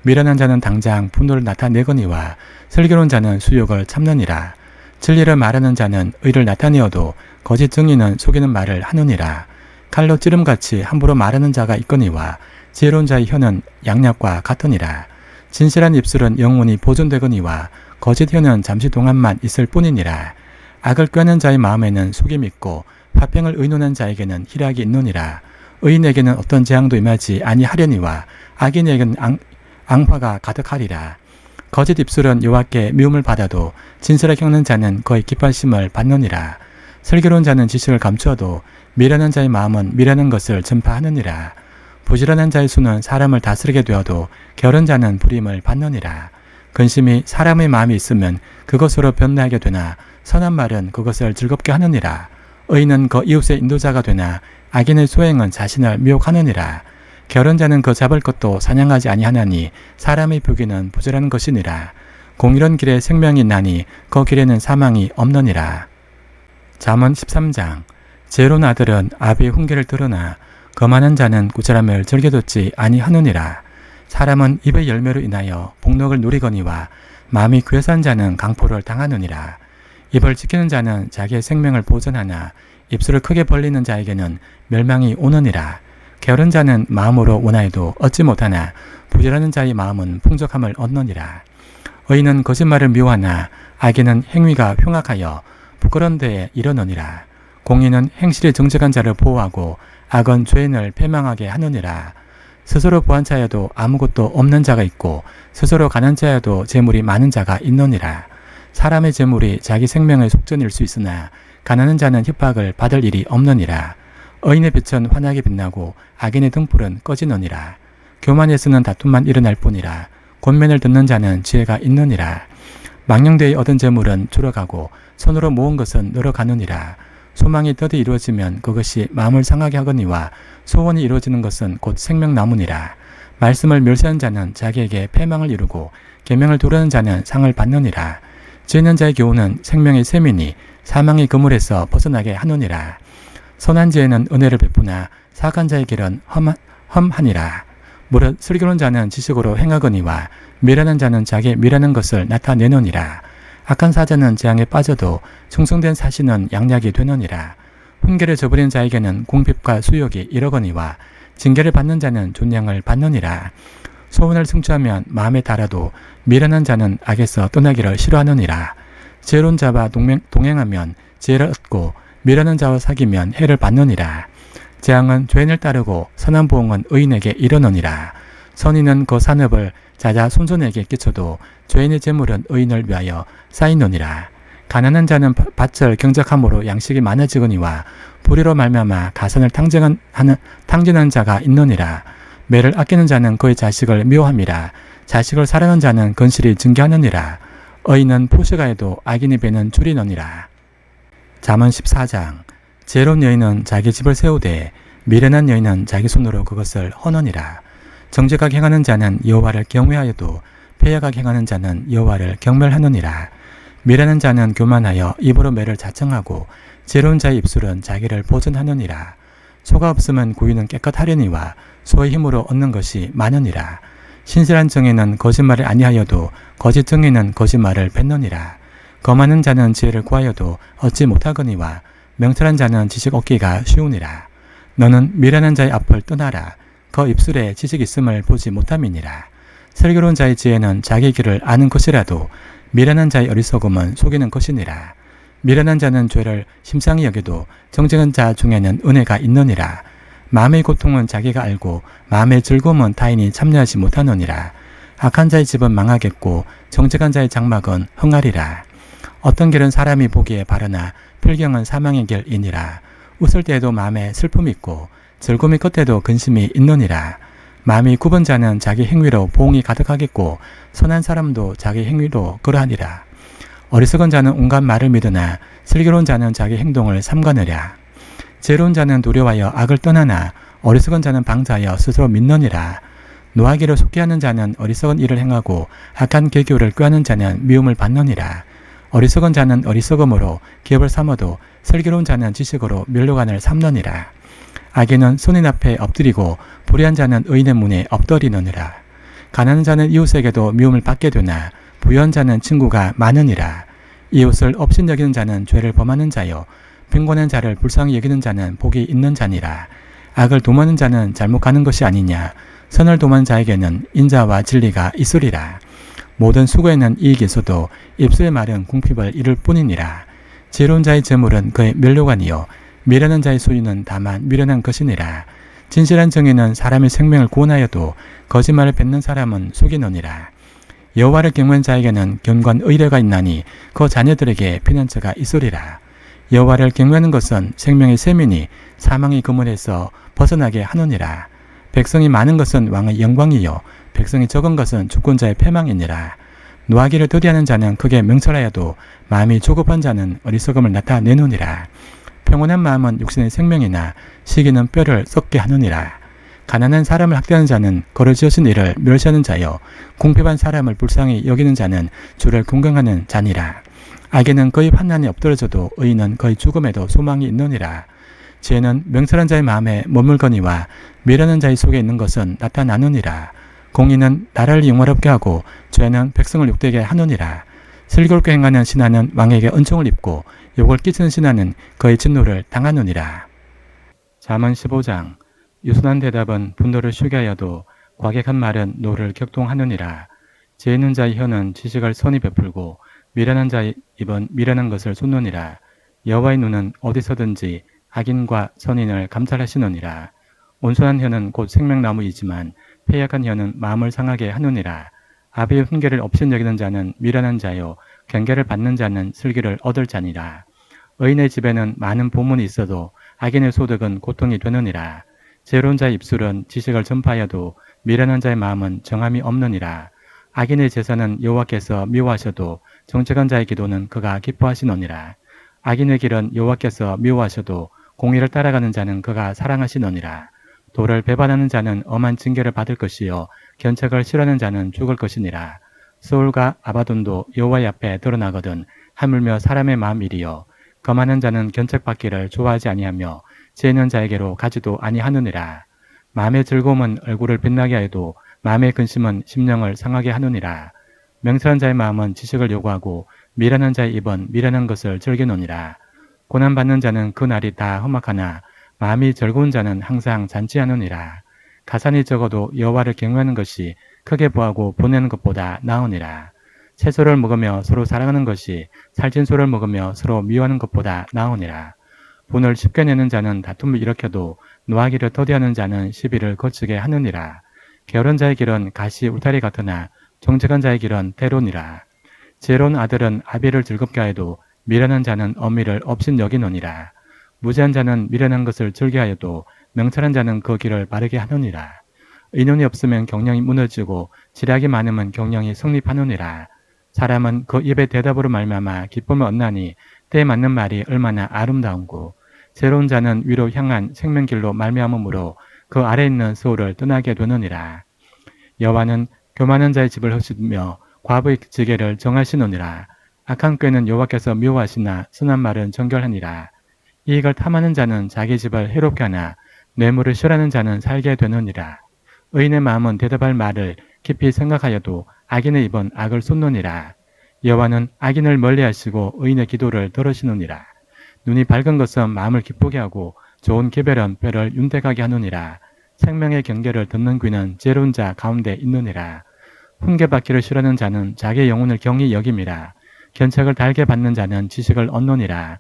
미련한 자는 당장 분노를 나타내거니와 슬기로운 자는 수욕을 참느니라. 진리를 말하는 자는 의를 나타내어도 거짓 증인은 속이는 말을 하느니라. 칼로 찌름같이 함부로 말하는 자가 있거니와 지혜로운 자의 혀는 양약과 같으니라. 진실한 입술은 영원히 보존되거니와 거짓 혀는 잠시 동안만 있을 뿐이니라. 악을 꾀하는 자의 마음에는 속임이 있고 화평을 의논한 자에게는 희락이 있느니라. 의인에게는 어떤 재앙도 임하지 아니하려니와 악인에게는 앙화가 가득하리라. 거짓 입술은 여호와께 미움을 받아도 진실하게 겪는 자는 그의 기뻐하심을 받느니라. 슬기로운 자는 지식을 감추어도 미련한 자의 마음은 미련한 것을 전파하느니라. 부지런한 자의 손은 사람을 다스리게 되어도 게으른 자는 불임을 받느니라. 근심이 사람의 마음이 있으면 그것으로 변화하게 되나 선한 말은 그것을 즐겁게 하느니라. 의인은 그 이웃의 인도자가 되나 악인의 소행은 자신을 미혹하느니라. 게으른 자는 그 잡을 것도 사냥하지 아니하나니 사람의 표기는 부지런한 것이니라. 공의로운 길에 생명이 있나니 그 길에는 사망이 없느니라. 잠언 13장. 지혜로운 아들은 아비의 훈계를 들으나 거만한 자는 꾸지람을 즐겨듣지 아니하느니라. 사람은 입의 열매로 인하여 복록을 누리거니와 마음이 괴수한 자는 강포를 당하느니라. 입을 지키는 자는 자기의 생명을 보존하나 입술을 크게 벌리는 자에게는 멸망이 오느니라. 게으른 자는 마음으로 원하여도 얻지 못하나 부지런한 자의 마음은 풍족함을 얻느니라. 의인은 거짓말을 미워하나 악인은 행위가 흉악하여 부끄러운 데에 이르느니라. 공의는 행실이 정직한 자를 보호하고 악은 죄인을 패망하게 하느니라. 스스로 부한 자여도 아무것도 없는 자가 있고 스스로 가난한 자여도 재물이 많은 자가 있느니라. 사람의 재물이 자기 생명의 속전일 수 있으나 가난한 자는 협박을 받을 일이 없느니라. 의인의 빛은 환하게 빛나고 악인의 등불은 꺼지느니라. 교만에서는 다툼만 일어날 뿐이라. 권면을 듣는 자는 지혜가 있느니라. 망령되이 얻은 재물은 줄어가고 손으로 모은 것은 늘어가느니라. 소망이 더디 이루어지면 그것이 마음을 상하게 하거니와 소원이 이루어지는 것은 곧 생명나무니라. 말씀을 멸시하는 자는 자기에게 패망을 이루고 계명을 두려는 자는 상을 받느니라. 지혜 있는 자의 교훈은 생명의 셈이니 사망의 그물에서 벗어나게 하느니라. 선한 지혜는 은혜를 베푸나 사악한 자의 길은 험하니라. 무릇 슬기로운 자는 지식으로 행하거니와 미련한 자는 자기 미련한 것을 나타내느니라. 악한 사자는 재앙에 빠져도 충성된 사신은 양약이 되느니라. 훈계를 저버린 자에게는 공핍과 수욕이 이러거니와 징계를 받는 자는 존량을 받느니라. 소원을 성취하면 마음에 달아도 미련한 자는 악에서 떠나기를 싫어하느니라. 지혜로운 자와 동행하면 지혜를 얻고 미련한 자와 사귀면 해를 받느니라. 재앙은 죄인을 따르고 선한 보응은 의인에게 이르느니라. 선인은 그 산업을 자자 손손에게 끼쳐도 죄인의 재물은 의인을 위하여 쌓이느니라. 가난한 자는 밭을 경작함으로 양식이 많아지거니와 불의로 말미암아 가산을 탕진하는 자가 있느니라. 매를 아끼는 자는 그의 자식을 미워함이라. 자식을 사랑하는 자는 건실히 증거하느니라. 의인은 포식하여도 악인의 배는 줄이느니라. 잠언 14장. 지혜로운 여인은 자기 집을 세우되 미련한 여인은 자기 손으로 그것을 허느니라. 정직하게 행하는 자는 여호와를 경외하여도 패역하게 행하는 자는 여호와를 경멸하느니라. 미련한 자는 교만하여 입으로 매를 자청하고 지혜로운 자의 입술은 자기를 보존하느니라. 소가 없으면 구유는 깨끗하려니와 소의 힘으로 얻는 것이 많으니라. 신실한 정의는 거짓말을 아니하여도 거짓 정의는 거짓말을 뱉느니라. 거만한 자는 지혜를 구하여도 얻지 못하거니와 명철한 자는 지식 얻기가 쉬우니라. 너는 미련한 자의 앞을 떠나라. 그 입술에 지식 있음을 보지 못함이니라. 슬기로운 자의 지혜는 자기 길을 아는 것이라도 미련한 자의 어리석음은 속이는 것이니라. 미련한 자는 죄를 심상히 여겨도 정직한 자 중에는 은혜가 있느니라. 마음의 고통은 자기가 알고 마음의 즐거움은 타인이 참여하지 못하느니라. 악한 자의 집은 망하겠고 정직한 자의 장막은 흥하리라. 어떤 길은 사람이 보기에 바르나 필경은 사망의 길이니라. 웃을 때에도 마음에 슬픔이 있고 즐거움이 끝에도 근심이 있느니라. 마음이 굽은 자는 자기 행위로 보응이 가득하겠고 선한 사람도 자기 행위로 그러하니라. 어리석은 자는 온갖 말을 믿으나 슬기로운 자는 자기 행동을 삼가느랴. 지혜로운 자는 두려워하여 악을 떠나나 어리석은 자는 방자하여 스스로 믿느니라. 노하기를 속게 하는 자는 어리석은 일을 행하고 악한 계교를 꾀하는 자는 미움을 받느니라. 어리석은 자는 어리석음으로 기업을 삼아도 슬기로운 자는 지식으로 면류관을 삼느니라. 악인은 선인 앞에 엎드리고 불의한 자는 의인의 문에 엎드리느니라. 가난한 자는 이웃에게도 미움을 받게 되나 부유한 자는 친구가 많으니라. 이웃을 업신 여기는 자는 죄를 범하는 자요 빈곤한 자를 불쌍히 여기는 자는 복이 있는 자니라. 악을 도모하는 자는 잘못하는 것이 아니냐. 선을 도모하는 자에게는 인자와 진리가 있으리라. 모든 수고에는 이익이 있어도 입술의 말은 궁핍을 이룰 뿐이니라. 지혜로운 자의 재물은 그의 면류관이요 미련한 자의 소유는 다만 미련한 것이니라. 진실한 정의는 사람의 생명을 구원하여도 거짓말을 뱉는 사람은 속이느니라. 여호와를 경외하는 자에게는 견고한 의뢰가 있나니 그 자녀들에게 피난처가 있으리라. 여호와를 경외하는 것은 생명의 셈이니 사망의 그물에서 벗어나게 하느니라. 백성이 많은 것은 왕의 영광이요 백성이 적은 것은 주권자의 패망이니라. 노하기를 더디하는 자는 크게 명철하여도 마음이 조급한 자는 어리석음을 나타내느니라. 평온한 마음은 육신의 생명이나 시기는 뼈를 썩게 하느니라. 가난한 사람을 학대하는 자는 그를 지으신 이를 멸시하는 자요 궁핍한 사람을 불쌍히 여기는 자는 주를 공경하는 자니라. 악인은 거의 환난에 엎드러져도 의인은 거의 죽음에도 소망이 있느니라. 지혜는 명철한 자의 마음에 머물거니와 미련한 자의 속에 있는 것은 나타나느니라. 공의는 나라를 영화롭게 하고 죄는 백성을 욕되게 하느니라. 슬기롭게 행하는 신하는 왕에게 은총을 입고 욕을 끼치는 신하는 그의 진노를 당하느니라. 잠언 15장. 유순한 대답은 분노를 쉬게 하여도 과격한 말은 노를 격동하느니라. 지혜 있는 자의 혀는 지식을 선히 베풀고 미련한 자의 입은 미련한 것을 쏟느니라. 여호와의 눈은 어디서든지 악인과 선인을 감찰하시느니라. 온순한 혀는 곧 생명나무이지만 패약한 혀는 마음을 상하게 하느니라. 아비의 훈계를 업신 여기는 자는 미련한 자요 경계를 받는 자는 슬기를 얻을 자니라. 의인의 집에는 많은 보문이 있어도 악인의 소득은 고통이 되느니라. 지혜로운 자의 입술은 지식을 전파하여도 미련한 자의 마음은 정함이 없느니라. 악인의 제사는 여호와께서 미워하셔도 정직한 자의 기도는 그가 기뻐하시느니라. 악인의 길은 여호와께서 미워하셔도 공의를 따라가는 자는 그가 사랑하시느니라. 도를 배반하는 자는 엄한 징계를 받을 것이요 견책을 싫어하는 자는 죽을 것이니라. 소울과 아바돈도 여호와의 앞에 드러나거든 하물며 사람의 마음이리요. 거만한 자는 견책받기를 좋아하지 아니하며 지혜 있는 자에게로 가지도 아니하느니라. 마음의 즐거움은 얼굴을 빛나게 하여도 마음의 근심은 심령을 상하게 하느니라. 명철한 자의 마음은 지식을 요구하고 미련한 자의 입은 미련한 것을 즐기느니라. 고난받는 자는 그 날이 다 험악하나 마음이 즐거운 자는 항상 잔치하느니라. 가산이 적어도 여호와를 경외하는 것이 크게 보하고 보내는 것보다 나으니라. 채소를 먹으며 서로 사랑하는 것이 살찐 소를 먹으며 서로 미워하는 것보다 나으니라. 분을 쉽게 내는 자는 다툼을 일으켜도 노하기를 더디하는 자는 시비를 거치게 하느니라. 게으른 자의 길은 가시 울타리 같으나 정직한 자의 길은 대로니라. 지혜로운 아들은 아비를 즐겁게 하여도 미련한 자는 어미를 업신 여기느니라. 무지한 자는 미련한 것을 즐겨하여도 명철한 자는 그 길을 바르게 하느니라. 의논이 없으면 경영이 무너지고 지략이 많으면 경영이 성립하느니라. 사람은 그 입의 대답으로 말미암아 기쁨을 얻나니 때에 맞는 말이 얼마나 아름다운고 새로운 자는 위로 향한 생명길로 말미암으므로 그 아래 있는 소울을 떠나게 되느니라. 여호와는 교만한 자의 집을 헛으며 과부의 지게를 정하시느니라. 악한 꾀는 여호와께서 미워하시나 선한 말은 정결하니라. 이익을 탐하는 자는 자기 집을 해롭게 하나 뇌물을 싫어하는 자는 살게 되느니라. 의인의 마음은 대답할 말을 깊이 생각하여도 악인의 입은 악을 쏟느니라. 여호와는 악인을 멀리하시고 의인의 기도를 들으시느니라. 눈이 밝은 것은 마음을 기쁘게 하고 좋은 계별은 뼈를 윤택하게 하느니라. 생명의 경계를 듣는 귀는 지혜로운 자 가운데 있느니라. 훈계받기를 싫어하는 자는 자기의 영혼을 경히 여김이라. 견책을 달게 받는 자는 지식을 얻느니라.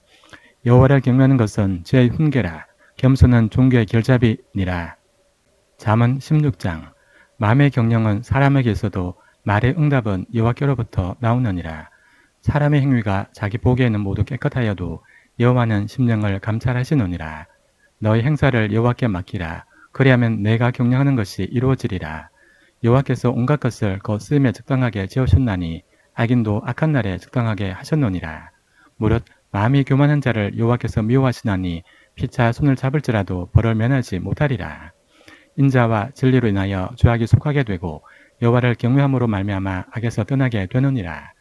여호와를 경외하는 것은 지혜의 훈계라. 겸손은 종교의 결잡이니라. 잠언 16장. 마음의 경영은 사람에게 있어도 말의 응답은 여호와께로부터 나오느니라. 사람의 행위가 자기 보기에는 모두 깨끗하여도 여호와는 심령을 감찰하시느니라. 너희 행사를 여호와께 맡기라. 그리하면 내가 경영하는 것이 이루어지리라. 여호와께서 온갖 것을 그 쓰임에 적당하게 지으셨나니 악인도 악한 날에 적당하게 하셨느니라. 무릇 마음이 교만한 자를 여호와께서 미워하시나니 피차 손을 잡을지라도 벌을 면하지 못하리라. 인자와 진리로 인하여 죄악이 속하게 되고 여호와를 경외함으로 말미암아 악에서 떠나게 되느니라.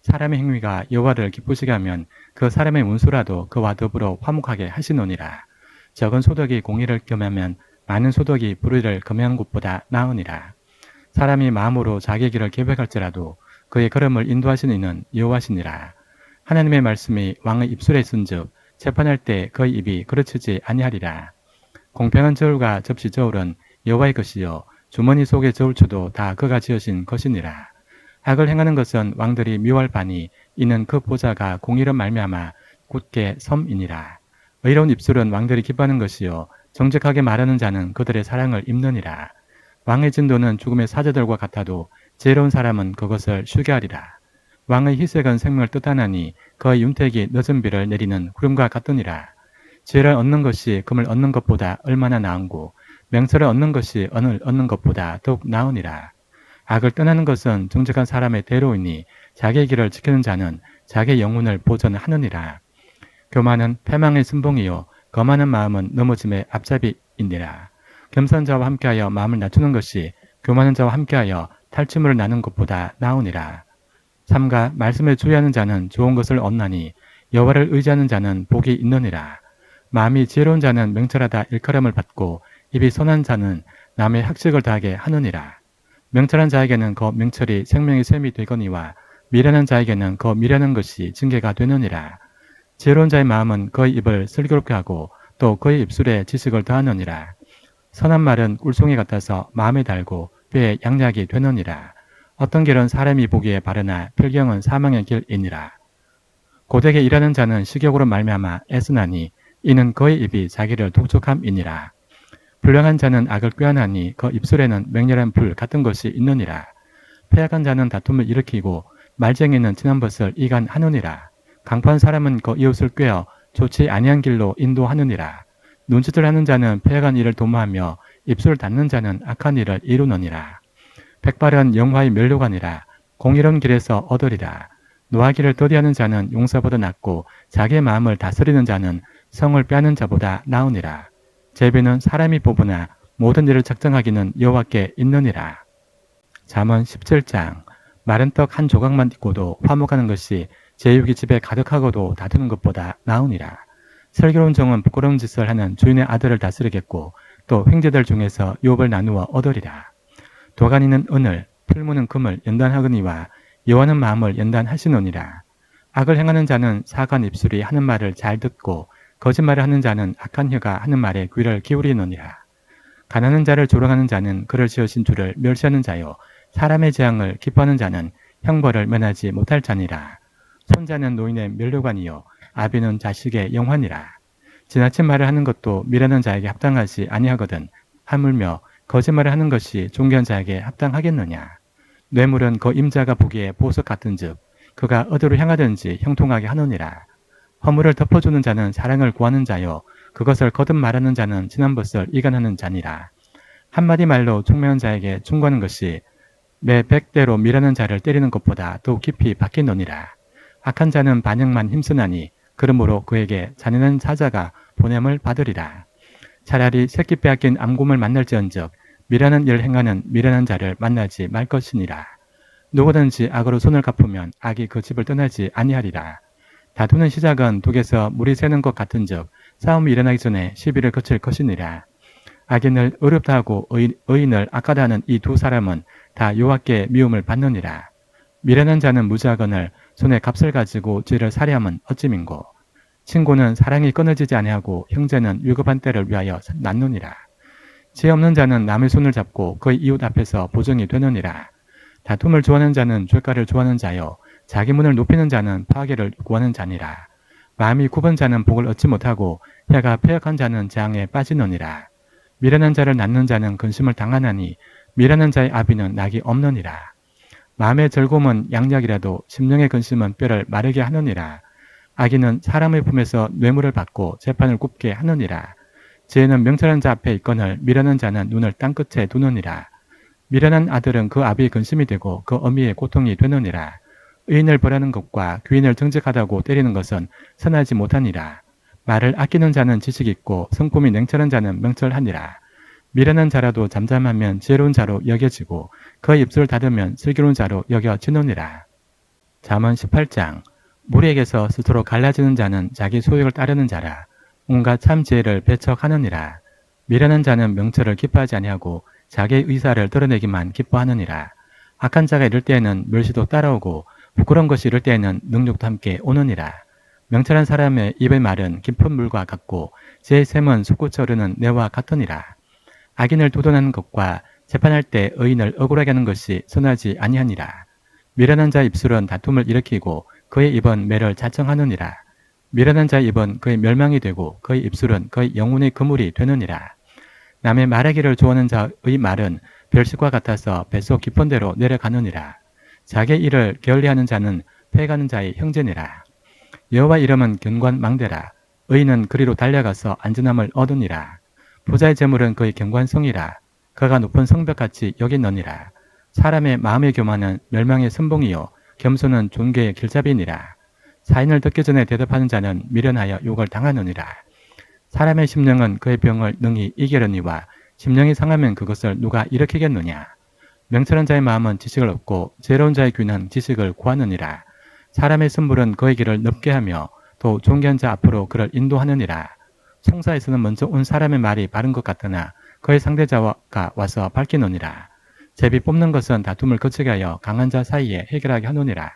사람의 행위가 여호와를 기쁘시게 하면 그 사람의 문수라도 그와 더불어 화목하게 하시느니라. 적은 소득이 공의를 겸하면 많은 소득이 불의를 금해한 것보다 나으니라. 사람이 마음으로 자기 길을 계획할지라도 그의 걸음을 인도하시는 이는 여호와시니라. 하나님의 말씀이 왕의 입술에 있은즉 재판할 때 그의 입이 그르치지 아니하리라. 공평한 저울과 접시 저울은 여호와의 것이요 주머니 속의 저울추도 다 그가 지으신 것이니라. 악을 행하는 것은 왕들이 미워할 바니 이는 그 보좌가 공의로 말미암아 굳게 섬이니라. 의로운 입술은 왕들이 기뻐하는 것이요 정직하게 말하는 자는 그들의 사랑을 입느니라. 왕의 진도는 죽음의 사자들과 같아도 지혜로운 사람은 그것을 쉬게 하리라. 왕의 희색은 생명을 뜻하나니 그의 윤택이 늦은 비를 내리는 구름과 같으니라. 지혜를 얻는 것이 금을 얻는 것보다 얼마나 나은고 명철을 얻는 것이 언을 얻는 것보다 더욱 나으니라. 악을 떠나는 것은 정직한 사람의 대로이니 자기의 길을 지키는 자는 자기의 영혼을 보전하느니라. 교만은 패망의 순봉이요 거만한 마음은 넘어짐의 앞잡이이니라. 겸손한 자와 함께하여 마음을 낮추는 것이 교만한 자와 함께하여 탈취물을 나는 것보다 나으니라. 삼가 말씀에 주의하는 자는 좋은 것을 얻나니 여호와를 의지하는 자는 복이 있느니라. 마음이 지혜로운 자는 명철하다 일컬음을 받고 입이 선한 자는 남의 학식을 다하게 하느니라. 명철한 자에게는 그 명철이 생명의 셈이 되거니와 미련한 자에게는 그 미련한 것이 징계가 되느니라. 지혜로운 자의 마음은 그의 입을 슬기롭게 하고 또 그의 입술에 지식을 더하느니라. 선한 말은 꿀송이 같아서 마음에 달고 뼈에 양약이 되느니라. 어떤 길은 사람이 보기에 바르나 필경은 사망의 길이니라. 고되게 일하는 자는 식욕으로 말미암아 애쓰나니 이는 그의 입이 자기를 독촉함이니라. 불량한 자는 악을 꾀하나니 그 입술에는 맹렬한 불 같은 것이 있느니라. 패악한 자는 다툼을 일으키고 말쟁이는 지난 벗을 이간하느니라. 강포한 사람은 그 이웃을 꾀어 좋지 아니한 길로 인도하느니라. 눈짓을 하는 자는 패악한 일을 도모하며 입술을 닫는 자는 악한 일을 이루느니라. 백발은 영화의 면류관이라. 공의로운 길에서 얻으리라. 노하기를 더디하는 자는 용사보다 낫고 자기의 마음을 다스리는 자는 성을 빼앗는 자보다 나으니라. 제비는 사람이 뽑으나 모든 일을 작정하기는 여호와께 있느니라. 잠언 17장. 마른 떡 한 조각만 있고도 화목하는 것이 제육이 집에 가득하고도 다투는 것보다 나으니라. 슬기로운 종은 부끄러운 짓을 하는 주인의 아들을 다스리겠고 또 형제들 중에서 유업을 나누어 얻으리라. 도가니는 은을, 풀무는 금을 연단하거니와 여호와는 마음을 연단하시느니라. 악을 행하는 자는 사악한 입술이 하는 말을 잘 듣고 거짓말을 하는 자는 악한 혀가 하는 말에 귀를 기울이느니라. 가난한 자를 조롱하는 자는 그를 지으신 주를 멸시하는 자요 사람의 재앙을 기뻐하는 자는 형벌을 면하지 못할 자니라. 손자는 노인의 면류관이요 아비는 자식의 영환이라. 지나친 말을 하는 것도 미련한 자에게 합당하지 아니하거든 하물며 거짓말을 하는 것이 존귀한 자에게 합당하겠느냐. 뇌물은 그 임자가 보기에 보석 같은즉 그가 어디로 향하든지 형통하게 하느니라. 허물을 덮어주는 자는 사랑을 구하는 자요 그것을 거듭 말하는 자는 지난 것을 이간하는 자니라. 한마디 말로 총명한 자에게 충고하는 것이 매 100대로 미라는 자를 때리는 것보다 더욱 깊이 박히느니라. 악한 자는 반역만 힘쓰나니 그러므로 그에게 잔인한 사자가 보냄을 받으리라. 차라리 새끼 빼앗긴 암곰을 만날지언정 미련한 일을 행하는 미련한 자를 만나지 말 것이니라. 누구든지 악으로 손을 갚으면 악이 그 집을 떠나지 아니하리라. 다투는 시작은 독에서 물이 새는 것 같은즉 싸움이 일어나기 전에 시비를 거칠 것이니라. 악인을 어렵다 하고 의인을 악하다 하는 이 두 사람은 다 여호와께 미움을 받느니라. 미련한 자는 무지하거늘 손에 값을 가지고 죄를 살해함은 어찌민고. 친구는 사랑이 끊어지지 아니하고 형제는 위급한 때를 위하여 낳느니라. 지혜 없는 자는 남의 손을 잡고 그의 이웃 앞에서 보증이 되느니라. 다툼을 좋아하는 자는 죄가를 좋아하는 자요 자기 문을 높이는 자는 파괴를 구하는 자니라. 마음이 굽은 자는 복을 얻지 못하고 혀가 패역한 자는 재앙에 빠지느니라. 미련한 자를 낳는 자는 근심을 당하나니 미련한 자의 아비는 낙이 없느니라. 마음의 즐거움은 양약이라도 심령의 근심은 뼈를 마르게 하느니라. 악인은 사람의 품에서 뇌물을 받고 재판을 굽게 하느니라. 지혜는 명철한 자 앞에 있거늘 미련한 자는 눈을 땅끝에 두느니라. 미련한 아들은 그 아비의 근심이 되고 그 어미의 고통이 되느니라. 의인을 벌하는 것과 귀인을 정직하다고 때리는 것은 선하지 못하니라. 말을 아끼는 자는 지식이 있고 성품이 냉철한 자는 명철하니라. 미련한 자라도 잠잠하면 지혜로운 자로 여겨지고 그의 입술을 닫으면 슬기로운 자로 여겨지느니라. 잠언 18장. 무리에게서 스스로 갈라지는 자는 자기 소욕을 따르는 자라. 온갖 참 지혜를 배척하느니라. 미련한 자는 명철을 기뻐하지 아니하고 자기의 의사를 드러내기만 기뻐하느니라. 악한 자가 이럴 때에는 멸시도 따라오고 부끄러운 것이 이럴 때에는 능력도 함께 오느니라. 명철한 사람의 입의 말은 깊은 물과 같고 제 샘은 솟구쳐 흐르는 내와 같으니라. 악인을 도전하는 것과 재판할 때 의인을 억울하게 하는 것이 선하지 아니하니라. 미련한 자의 입술은 다툼을 일으키고 그의 입은 매를 자청하느니라. 미련한 자의 입은 그의 멸망이 되고 그의 입술은 그의 영혼의 그물이 되느니라. 남의 말하기를 좋아하는 자의 말은 별식과 같아서 뱃속 깊은 데로 내려가느니라. 자기의 일을 게을리하는 자는 패가는 자의 형제니라. 여호와 이름은 견관망대라. 의인은 그리로 달려가서 안전함을 얻으니라. 부자의 재물은 그의 경관성이라. 그가 높은 성벽같이 여기느니라. 사람의 마음의 교만은 멸망의 선봉이요 겸손은 존귀의 길잡이니라. 사인을 듣기 전에 대답하는 자는 미련하여 욕을 당하느니라. 사람의 심령은 그의 병을 능히 이기려니와 심령이 상하면 그것을 누가 일으키겠느냐. 명철한 자의 마음은 지식을 얻고 지혜로운 자의 귀는 지식을 구하느니라. 사람의 선물은 그의 길을 넓게 하며 또 존귀한 자 앞으로 그를 인도하느니라. 송사에서는 먼저 온 사람의 말이 바른 것 같으나 그의 상대자가 와서 밝히느니라. 제비 뽑는 것은 다툼을 거치게 하여 강한 자 사이에 해결하게 하느니라.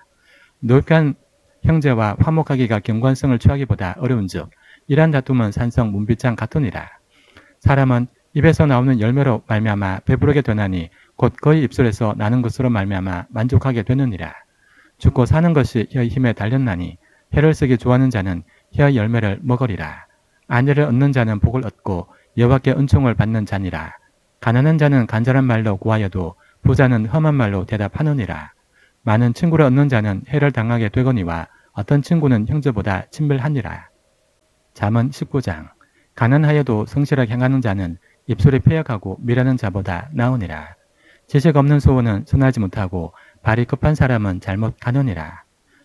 노력한 형제와 화목하기가 경관성을 취하기보다 어려운즉 이러한 다툼은 산성 문빗장 같으니라. 사람은 입에서 나오는 열매로 말미암아 배부르게 되나니 곧 그의 입술에서 나는 것으로 말미암아 만족하게 되느니라. 죽고 사는 것이 혀의 힘에 달렸나니 혀를 쓰기 좋아하는 자는 혀의 열매를 먹으리라. 아내를 얻는 자는 복을 얻고 여호와께 은총을 받는 자니라. 가난한 자는 간절한 말로 구하여도 부자는 험한 말로 대답하느니라. 많은 친구를 얻는 자는 해를 당하게 되거니와 어떤 친구는 형제보다 친밀하니라. 잠언 19장. 가난하여도 성실하게 행하는 자는 입술이 패역하고 미라는 자보다 나으니라. 지식 없는 소원은 선하지 못하고 발이 급한 사람은 잘못 가느니라.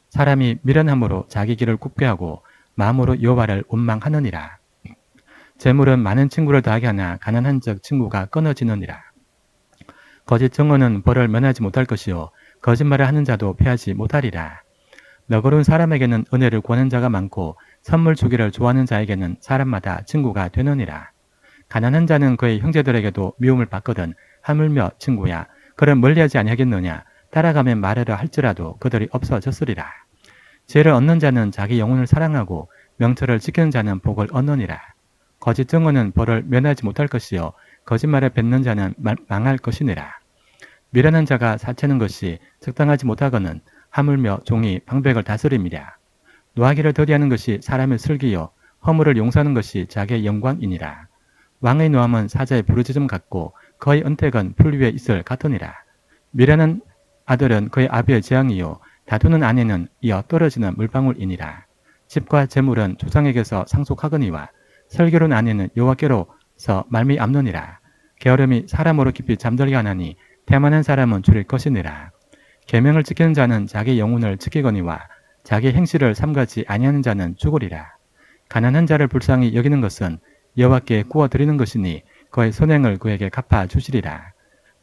사람이 미련함으로 자기 길을 굽게 하고 마음으로 여호와를 원망하느니라. 재물은 많은 친구를 더하게 하나 가난한 적 친구가 끊어지느니라. 거짓 증언은 벌을 면하지 못할 것이요 거짓말을 하는 자도 패하지 못하리라. 너그러운 사람에게는 은혜를 구하는 자가 많고 선물 주기를 좋아하는 자에게는 사람마다 친구가 되느니라. 가난한 자는 그의 형제들에게도 미움을 받거든 하물며 친구야 그를 멀리하지 아니하겠느냐. 따라가면 말하려 할지라도 그들이 없어졌으리라. 지혜를 얻는 자는 자기 영혼을 사랑하고 명철을 지키는 자는 복을 얻느니라. 거짓 증언은 벌을 면하지 못할 것이요 거짓말을 뱉는 자는 망할 것이니라. 미련한 자가 사채는 것이 적당하지 못하거는 하물며 종이 방백을 다스림이랴. 노하기를 더디하는 것이 사람의 슬기요 허물을 용서하는 것이 자기의 영광이니라. 왕의 노함은 사자의 부르짖음 같고 그의 은택은 풀 위에 있을 같으니라. 미련한 아들은 그의 아비의 재앙이요 다투는 아내는 이어 떨어지는 물방울이니라. 집과 재물은 조상에게서 상속하거니와 슬기로운 아내는 여호와께로서 말미암느니라. 게으름이 사람으로 깊이 잠들게 하나니 태만한 사람은 줄일 것이니라. 계명을 지키는 자는 자기 영혼을 지키거니와 자기 행실을 삼가지 아니하는 자는 죽으리라. 가난한 자를 불쌍히 여기는 것은 여호와께 구워드리는 것이니 그의 선행을 그에게 갚아주시리라.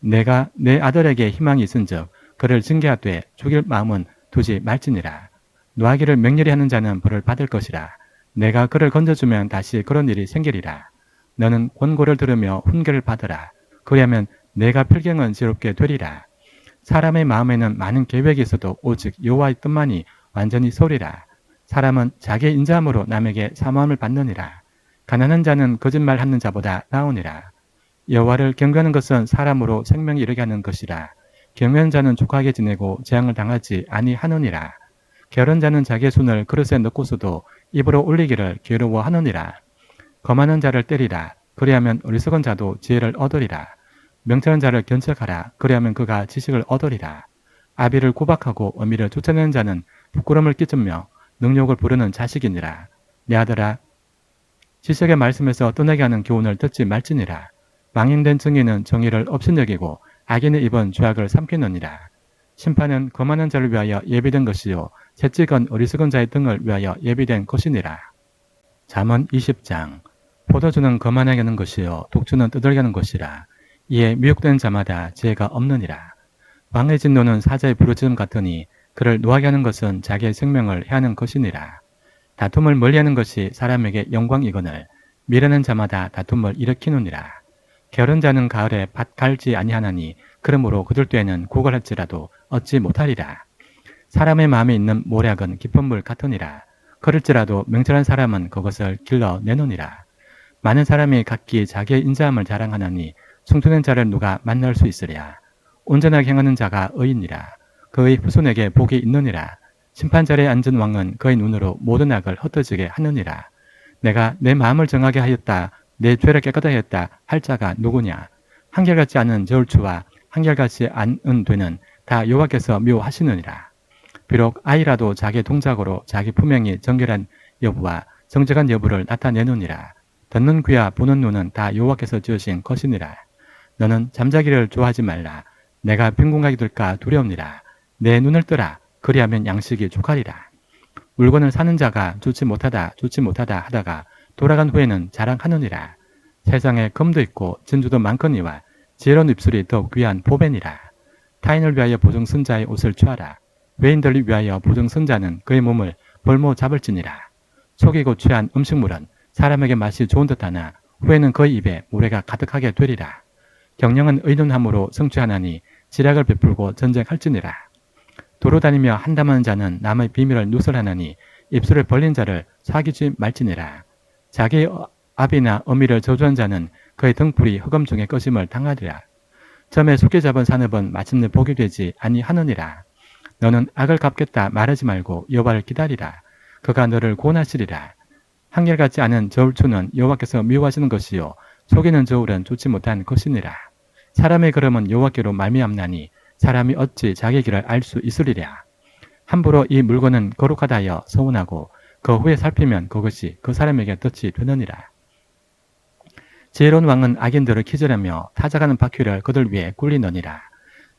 내가 내 아들에게 희망이 있은즉 그를 징계하되 죽일 마음은 두지 말지니라. 노하기를 맹렬히 하는 자는 벌을 받을 것이라. 내가 그를 건져주면 다시 그런 일이 생기리라. 너는 권고를 들으며 훈계를 받으라. 그리하면 내가 필경은 지롭게 되리라. 사람의 마음에는 많은 계획이 있어도 오직 여호와의 뜻만이 완전히 소리라. 사람은 자기의 인자함으로 남에게 사모함을 받느니라. 가난한 자는 거짓말하는 자보다 나으니라. 여호와를 경배하는 것은 사람으로 생명이 이르게 하는 것이라. 경외하는 자는 족하게 지내고 재앙을 당하지 아니하느니라. 게으른 자는 자기의 손을 그릇에 넣고서도 입으로 올리기를 괴로워하느니라. 거만한 자를 때리라. 그리하면 어리석은 자도 지혜를 얻으리라. 명철한 자를 견책하라. 그리하면 그가 지식을 얻으리라. 아비를 구박하고 어미를 쫓아내는 자는 부끄러움을 끼치며 능욕을 부르는 자식이니라. 내 아들아 지식의 말씀에서 떠나게 하는 교훈을 듣지 말지니라. 망인된 증인은 정의를 업신여기고 악인의 입은 죄악을 삼키느니라. 심판은 거만한 자를 위하여 예비된 것이요 채찍은 어리석은 자의 등을 위하여 예비된 것이니라. 잠언 20장. 포도주는 거만하게 하는 것이요 독주는 떠들게 하는 것이라. 이에 미혹된 자마다 지혜가 없느니라. 왕의 진노는 사자의 부르짖음 같으니 그를 노하게 하는 것은 자기의 생명을 해하는 것이니라. 다툼을 멀리하는 것이 사람에게 영광이거늘 미련한 자마다 다툼을 일으키느니라. 게으른 자는 가을에 밭 갈지 아니하나니 그러므로 그들 때에는 구걸할지라도 얻지 못하리라. 사람의 마음에 있는 모략은 깊은 물 같으니라. 그럴지라도 명철한 사람은 그것을 길러내느니라. 많은 사람이 각기 자기의 인자함을 자랑하나니 충투된 자를 누가 만날 수 있으랴. 온전하게 행하는 자가 의인이라. 그의 후손에게 복이 있느니라. 심판자리에 앉은 왕은 그의 눈으로 모든 악을 흩어지게 하느니라. 내가 내 마음을 정하게 하였다. 내 죄를 깨끗하게 했다. 할 자가 누구냐. 한결같지 않은 저울추와 한결같이 않은 되는 다 여호와께서 미워하시느니라. 비록 아이라도 자기 동작으로 자기 품행이 정결한 여부와 정직한 여부를 나타내느니라. 듣는 귀와 보는 눈은 다 여호와께서 지으신 것이니라. 너는 잠자기를 좋아하지 말라. 내가 빈궁하게 될까 두려움니라. 내 눈을 뜨라. 그리하면 양식이 족하리라. 물건을 사는 자가 좋지 못하다 하다가 돌아간 후에는 자랑하느니라. 세상에 금도 있고 진주도 많거니와 지혜로운 입술이 더욱 귀한 보배니라. 타인을 위하여 보증 쓴 자의 옷을 취하라. 외인들을 위하여 보증 쓴 자는 그의 몸을 볼모 잡을지니라. 속이고 취한 음식물은 사람에게 맛이 좋은 듯하나 후에는 그의 입에 모래가 가득하게 되리라. 경영은 의논함으로 성취하나니 지략을 베풀고 전쟁할지니라. 도로 다니며 한담하는 자는 남의 비밀을 누설하나니 입술을 벌린 자를 사귀지 말지니라. 자기 아비나 어미를 저주한 자는 그의 등불이 흑암 중에 꺼짐을 당하리라. 점에 속게 잡은 산업은 마침내 복이 되지 아니하느니라. 너는 악을 갚겠다 말하지 말고 여호와를 기다리라. 그가 너를 구원하시리라. 한결같지 않은 저울추는 여호와께서 미워하시는 것이요 속이는 저울은 좋지 못한 것이니라. 사람의 걸음은 여호와께로 말미암나니 사람이 어찌 자기 길을 알 수 있으리랴. 함부로 이 물건은 거룩하다 하여 서운하고 그 후에 살피면 그것이 그 사람에게 덫이 되느니라. 지혜로운 왕은 악인들을 기절하며 타작하는 바퀴를 그들 위에 굴리느니라.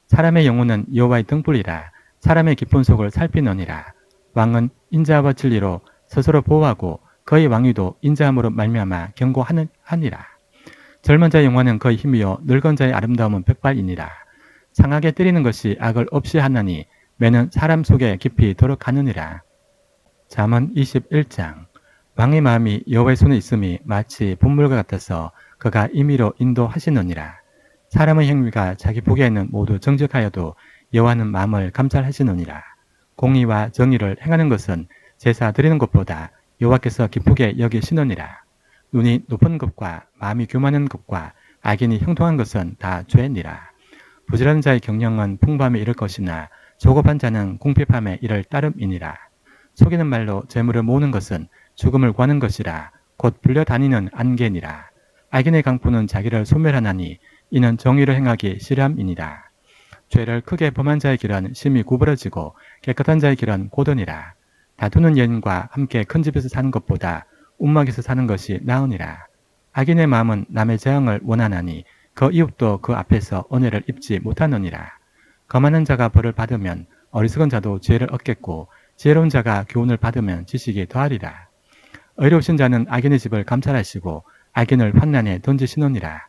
사람의 영혼은 여호와의 등불이라. 사람의 깊은 속을 살피느니라. 왕은 인자와 진리로 스스로 보호하고 그의 왕위도 인자함으로 말미암아 경고하니라. 젊은 자의 영화는 그의 힘이요 늙은 자의 아름다움은 백발이니라. 상하게 때리는 것이 악을 없이 하나니 매는 사람 속에 깊이 들어가느니라. 잠언 21장. 왕의 마음이 여호와의 손에 있음이 마치 분물과 같아서 그가 임의로 인도하시느니라. 사람의 행위가 자기 보기에는 모두 정직하여도 여호와는 마음을 감찰하시느니라. 공의와 정의를 행하는 것은 제사 드리는 것보다 여호와께서 기쁘게 여기시느니라. 눈이 높은 것과 마음이 교만한 것과 악인이 형통한 것은 다 죄니라. 부지런한 자의 경영은 풍부함에 이를 것이나 조급한 자는 궁핍함에 이를 따름이니라. 속이는 말로 재물을 모으는 것은 죽음을 구하는 것이라. 곧 불려다니는 안개니라. 악인의 강포는 자기를 소멸하나니 이는 정의를 행하기 싫어함이니라. 죄를 크게 범한 자의 길은 심히 구부러지고 깨끗한 자의 길은 고더니라. 다투는 여인과 함께 큰 집에서 사는 것보다 움막에서 사는 것이 나으니라. 악인의 마음은 남의 재앙을 원하나니 그 이웃도 그 앞에서 은혜를 입지 못하느니라. 거만한 자가 벌을 받으면 어리석은 자도 죄를 얻겠고 지혜로운 자가 교훈을 받으면 지식이 더하리라. 의로우신 자는 악인의 집을 감찰하시고 악인을 환난에 던지시느니라.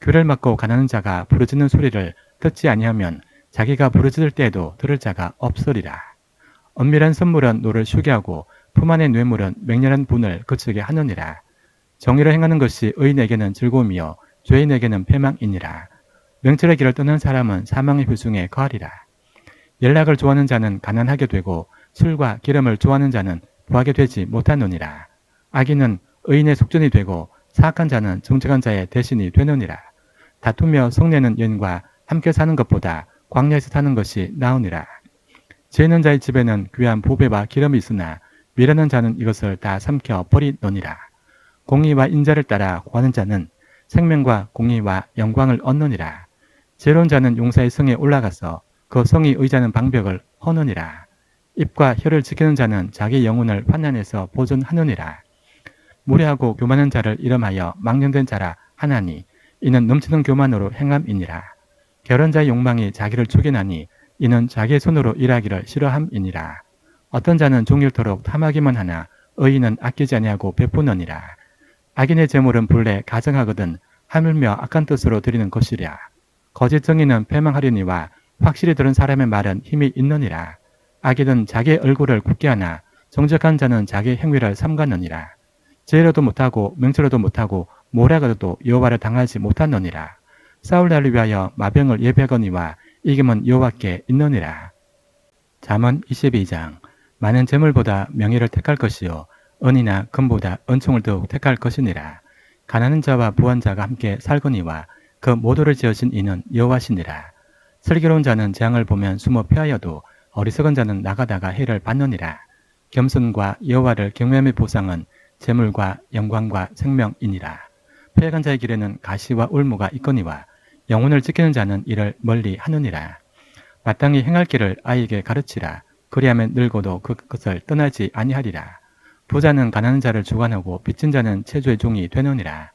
귀를 막고 가난한 자가 부르짖는 소리를 듣지 아니하면 자기가 부르짖을 때에도 들을 자가 없으리라. 엄밀한 선물은 노를 쉬게 하고 품 안의 뇌물은 맹렬한 분을 그치게 하느니라. 정의를 행하는 것이 의인에게는 즐거움이요 죄인에게는 패망이니라. 명철의 길을 떠난 사람은 사망의 후승에 거하리라. 연락을 좋아하는 자는 가난하게 되고 술과 기름을 좋아하는 자는 부하게 되지 못하느니라. 악인은 의인의 속전이 되고 사악한 자는 정직한 자의 대신이 되느니라. 다투며 성내는 여인과 함께 사는 것보다 광야에서 사는 것이 나으니라. 지혜 있는 자의 집에는 귀한 보배와 기름이 있으나 미련한 자는 이것을 다 삼켜 버리느니라. 공의와 인자를 따라 구하는 자는 생명과 공의와 영광을 얻느니라. 지혜로운 자는 용사의 성에 올라가서 그 성이 의지하는 방벽을 허느니라. 입과 혀를 지키는 자는 자기 영혼을 환난에서 보존하느니라. 무례하고 교만한 자를 이름하여 망령된 자라 하나니 이는 넘치는 교만으로 행함이니라. 게으른 자의 욕망이 자기를 죽이나니 이는 자기의 손으로 일하기를 싫어함이니라. 어떤 자는 종일토록 탐하기만 하나 의인은 아끼지 아니하고 베푸느니라. 악인의 재물은 본래 가증하거든 하물며 악한 뜻으로 드리는 것이랴. 거짓 정의는 패망하려니와 확실히 들은 사람의 말은 힘이 있느니라. 악인은 자기의 얼굴을 굳게 하나 정직한 자는 자기의 행위를 삼가느니라. 지혜로도 못하고 명철로도 못하고 모략으로도 여호와를 당하지 못하느니라. 싸울 날을 위하여 마병을 예비하거니와 이김은 여호와께 있느니라. 잠언 22장. 많은 재물보다 명예를 택할 것이요 은이나 금보다 은총을 더욱 택할 것이니라. 가난한 자와 부한 자가 함께 살거니와 그 모두를 지으신 이는 여호와시니라. 슬기로운 자는 재앙을 보면 숨어 피하여도 어리석은 자는 나가다가 해를 받느니라. 겸손과 여호와를 경외함의 보상은 재물과 영광과 생명이니라. 패역한 자의 길에는 가시와 울무가 있거니와 영혼을 지키는 자는 이를 멀리 하느니라. 마땅히 행할 길을 아이에게 가르치라. 그리하면 늙어도 그것을 떠나지 아니하리라. 부자는 가난한 자를 주관하고 빚진 자는 체주의 종이 되느니라.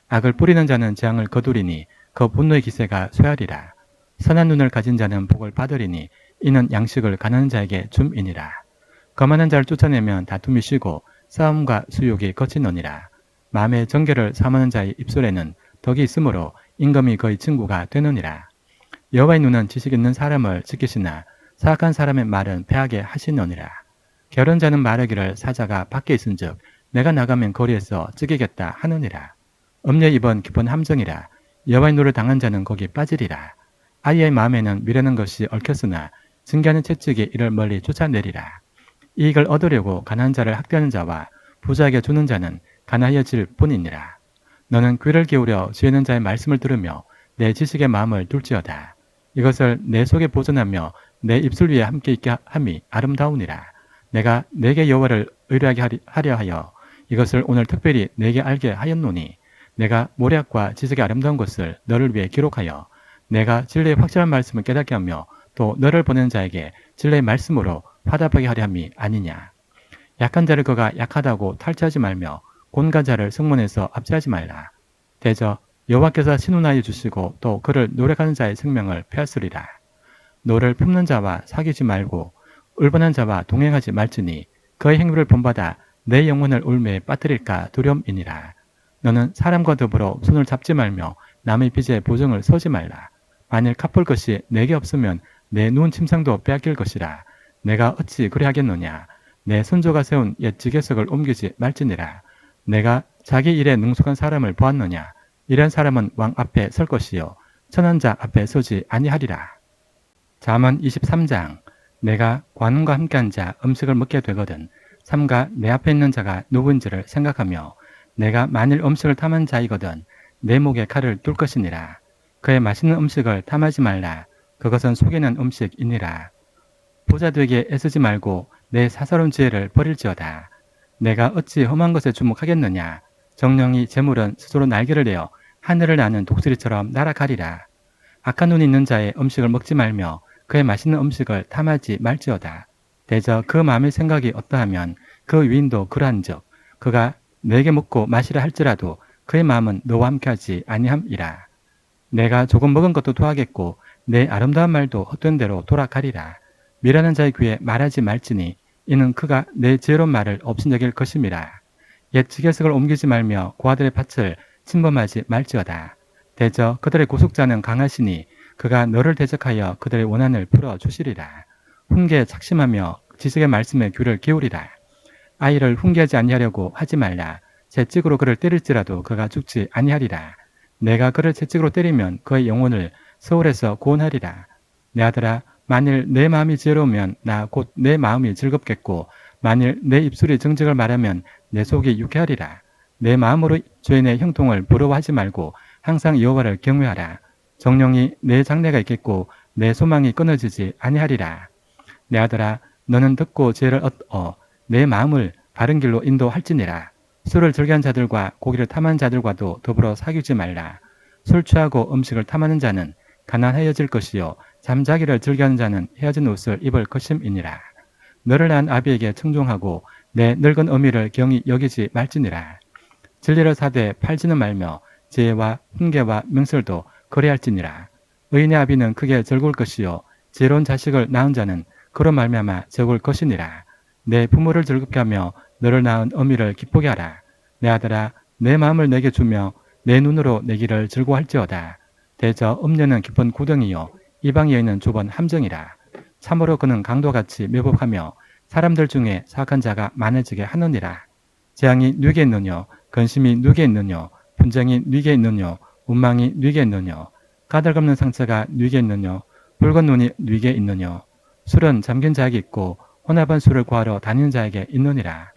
악을 뿌리는 자는 재앙을 거두리니 그 분노의 기세가 쇠하리라. 선한 눈을 가진 자는 복을 받으리니 이는 양식을 가난한 자에게 줌이니라. 거만한 자를 쫓아내면 다툼이 쉬고 싸움과 수욕이 거치느니라. 마음의 정결을 삼하는 자의 입술에는 덕이 있으므로 임금이 그의 친구가 되느니라. 여호와의 눈은 지식 있는 사람을 지키시나 사악한 사람의 말은 패하게 하시느니라. 게으른 자는 말하기를 사자가 밖에 있은즉 내가 나가면 거리에서 찌기겠다 하느니라. 음녀의 입은 깊은 함정이라. 여호와의 노를 당한 자는 거기 빠지리라. 아이의 마음에는 미련한 것이 얽혔으나 증기하는 채찍이 이를 멀리 쫓아내리라. 이익을 얻으려고 가난한 자를 학대하는 자와 부자에게 주는 자는 가난해질 뿐이니라. 너는 귀를 기울여 지혜는 자의 말씀을 들으며 내 지식의 마음을 둘지어다. 이것을 내 속에 보존하며 내 입술 위에 함께 있게 함이 아름다우니라. 내가 내게 여호와를 의뢰하게 하려 하여 이것을 오늘 특별히 내게 알게 하였노니 내가 모략과 지식의 아름다운 것을 너를 위해 기록하여 내가 진리의 확실한 말씀을 깨닫게 하며 또 너를 보내는 자에게 진리의 말씀으로 화답하게 하려 함이 아니냐. 약한 자를 그가 약하다고 탈취하지 말며 곤간 자를 성문에서 압제하지 말라. 대저 여호와께서 신운하여 주시고 또 그를 노력하는 자의 생명을 빼앗으리라. 노를 품는 자와 사귀지 말고 울분한 자와 동행하지 말지니 그의 행위를 본받아 내 영혼을 울매에 빠뜨릴까 두려움이니라. 너는 사람과 더불어 손을 잡지 말며 남의 빚에 보증을 서지 말라. 만일 갚을 것이 내게 없으면 내 누운 침상도 빼앗길 것이라. 내가 어찌 그리 하겠노냐. 내 선조가 세운 옛 지계석을 옮기지 말지니라. 내가 자기 일에 능숙한 사람을 보았느냐. 이런 사람은 왕 앞에 설 것이요 천한 자 앞에 서지 아니하리라. 잠언 23장. 내가 관원과 함께한 자 음식을 먹게 되거든 삼가 내 앞에 있는 자가 누구인지를 생각하며 내가 만일 음식을 탐한 자이거든 내 목에 칼을 뚫 것이니라. 그의 맛있는 음식을 탐하지 말라. 그것은 속이는 음식이니라. 부자 되게 애쓰지 말고 내 사사로운 지혜를 버릴지어다. 내가 어찌 험한 것에 주목하겠느냐. 정령이 재물은 스스로 날개를 내어 하늘을 나는 독수리처럼 날아가리라. 악한 눈이 있는 자의 음식을 먹지 말며 그의 맛있는 음식을 탐하지 말지어다. 대저 그 마음의 생각이 어떠하면 그 위인도 그러한즉 그가 내게 먹고 마시라 할지라도 그의 마음은 너와 함께하지 아니함이라. 내가 조금 먹은 것도 토하겠고 내 아름다운 말도 헛된 대로 돌아가리라. 미라는 자의 귀에 말하지 말지니 이는 그가 내 지혜로운 말을 업신여길 것임이라. 옛 지계석을 옮기지 말며 고아들의 밭을 침범하지 말지어다. 대저 그들의 고속자는 강하시니 그가 너를 대적하여 그들의 원한을 풀어주시리라. 훈계에 착심하며 지식의 말씀에 귀를 기울이라. 아이를 훈계하지 아니하려고 하지 말라. 채찍으로 그를 때릴지라도 그가 죽지 아니하리라. 내가 그를 채찍으로 때리면 그의 영혼을 서울에서 구원하리라. 내 아들아, 만일 내 마음이 지혜로우면 나 곧 내 마음이 즐겁겠고 만일 내 입술이 정직을 말하면 내 속이 유쾌하리라. 내 마음으로 죄인의 형통을 부러워하지 말고 항상 여호와를 경외하라. 정령이 내 장래가 있겠고 내 소망이 끊어지지 아니하리라. 내 아들아, 너는 듣고 지혜를 얻어 내 마음을 바른 길로 인도할지니라. 술을 즐겨한 자들과 고기를 탐한 자들과도 더불어 사귀지 말라. 술 취하고 음식을 탐하는 자는 가난하여질 것이요 잠자기를 즐겨하는 자는 헤어진 옷을 입을 것임이니라. 너를 낳은 아비에게 청종하고 내 늙은 어미를 경히 여기지 말지니라. 진리를 사되 팔지는 말며 지혜와 훈계와 명설도 거래할지니라. 의인의 아비는 크게 즐거울 것이요 지혜로운 자식을 낳은 자는 그로 말미암아 적을 것이니라. 내 부모를 즐겁게 하며 너를 낳은 어미를 기쁘게 하라. 내 아들아, 내 마음을 내게 주며 내 눈으로 내 길을 즐거워할지어다. 대저 음녀는 깊은 구덩이요 이방 여인은 좁은 함정이라. 참으로 그는 강도같이 매복하며 사람들 중에 사악한 자가 많아지게 하느니라. 재앙이 누게 있느뇨, 근심이 누게 있느뇨, 분쟁이 누게 있느뇨, 운망이 누게 있느뇨, 가들없는 상처가 누게 있느뇨, 붉은 눈이 누게 있느뇨. 술은 잠긴 자에게 있고 혼합한 술을 구하러 다니는 자에게 있느니라.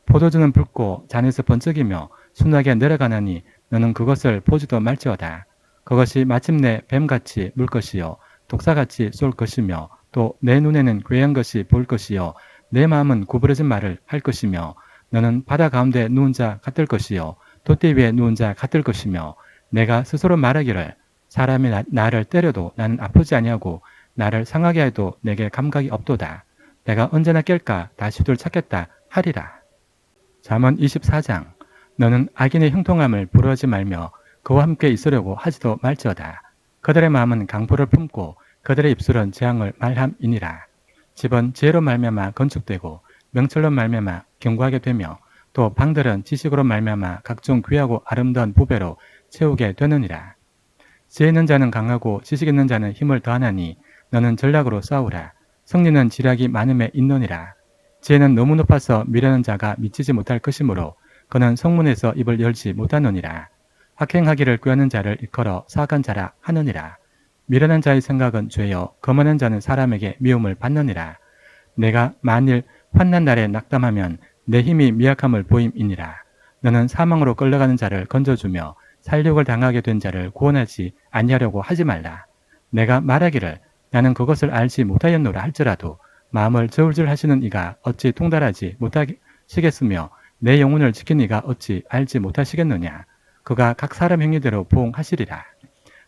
포도주는 붉고 잔에서 번쩍이며 순하게 내려가나니 너는 그것을 보지도 말지어다. 그것이 마침내 뱀같이 물 것이요 독사같이 쏠 것이며 또 내 눈에는 괴한 것이 보일 것이요 내 마음은 구부러진 말을 할 것이며 너는 바다 가운데 누운 자 같을 것이요 돛대 위에 누운 자 같을 것이며 내가 스스로 말하기를 사람이 나를 때려도 나는 아프지 아니하고 나를 상하게 해도 내게 감각이 없도다. 내가 언제나 깰까 다시들 찾겠다 하리라. 잠언 24장. 너는 악인의 형통함을 부러워하지 말며 그와 함께 있으려고 하지도 말지어다. 그들의 마음은 강포를 품고 그들의 입술은 재앙을 말함이니라. 집은 지혜로 말미암아 건축되고 명철로 말미암아 견고하게 되며 또 방들은 지식으로 말미암아 각종 귀하고 아름다운 보배로 채우게 되느니라. 지혜 있는 자는 강하고 지식 있는 자는 힘을 더하나니 너는 전략으로 싸우라. 승리는 지략이 많음에 있느니라. 지혜는 너무 높아서 미련한 자가 미치지 못할 것이므로 그는 성문에서 입을 열지 못하느니라. 학행하기를 꾀하는 자를 일컬어 사악한 자라 하느니라. 미련한 자의 생각은 죄여 거만한 자는 사람에게 미움을 받느니라. 내가 만일 환난 날에 낙담하면 내 힘이 미약함을 보임이니라. 너는 사망으로 끌려가는 자를 건져주며 살육을 당하게 된 자를 구원하지 아니하려고 하지 말라. 내가 말하기를 나는 그것을 알지 못하였노라 할지라도 마음을 저울질 하시는 이가 어찌 통달하지 못하시겠으며 내 영혼을 지킨 이가 어찌 알지 못하시겠느냐. 그가 각 사람 행위대로 보응하시리라.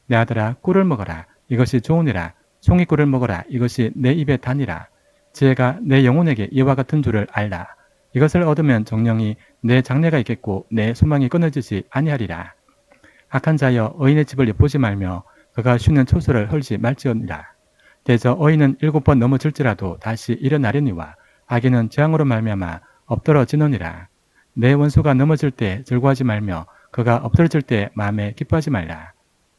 내 아들아, 꿀을 먹어라. 이것이 좋으니라. 송이꿀을 먹어라. 이것이 내 입에 다니라. 지혜가 내 영혼에게 이와 같은 줄을 알라. 이것을 얻으면 정령이 내 장래가 있겠고 내 소망이 끊어지지 아니하리라. 악한 자여 의인의 집을 엿보지 말며 그가 쉬는 초소를 헐지 말지어니라. 대저 의인은 7번 넘어질지라도 다시 일어나려니와 악인은 재앙으로 말미암아 엎드러지느니라. 내 원수가 넘어질 때 즐거워하지 말며 그가 엎드러질 때 마음에 기뻐하지 말라.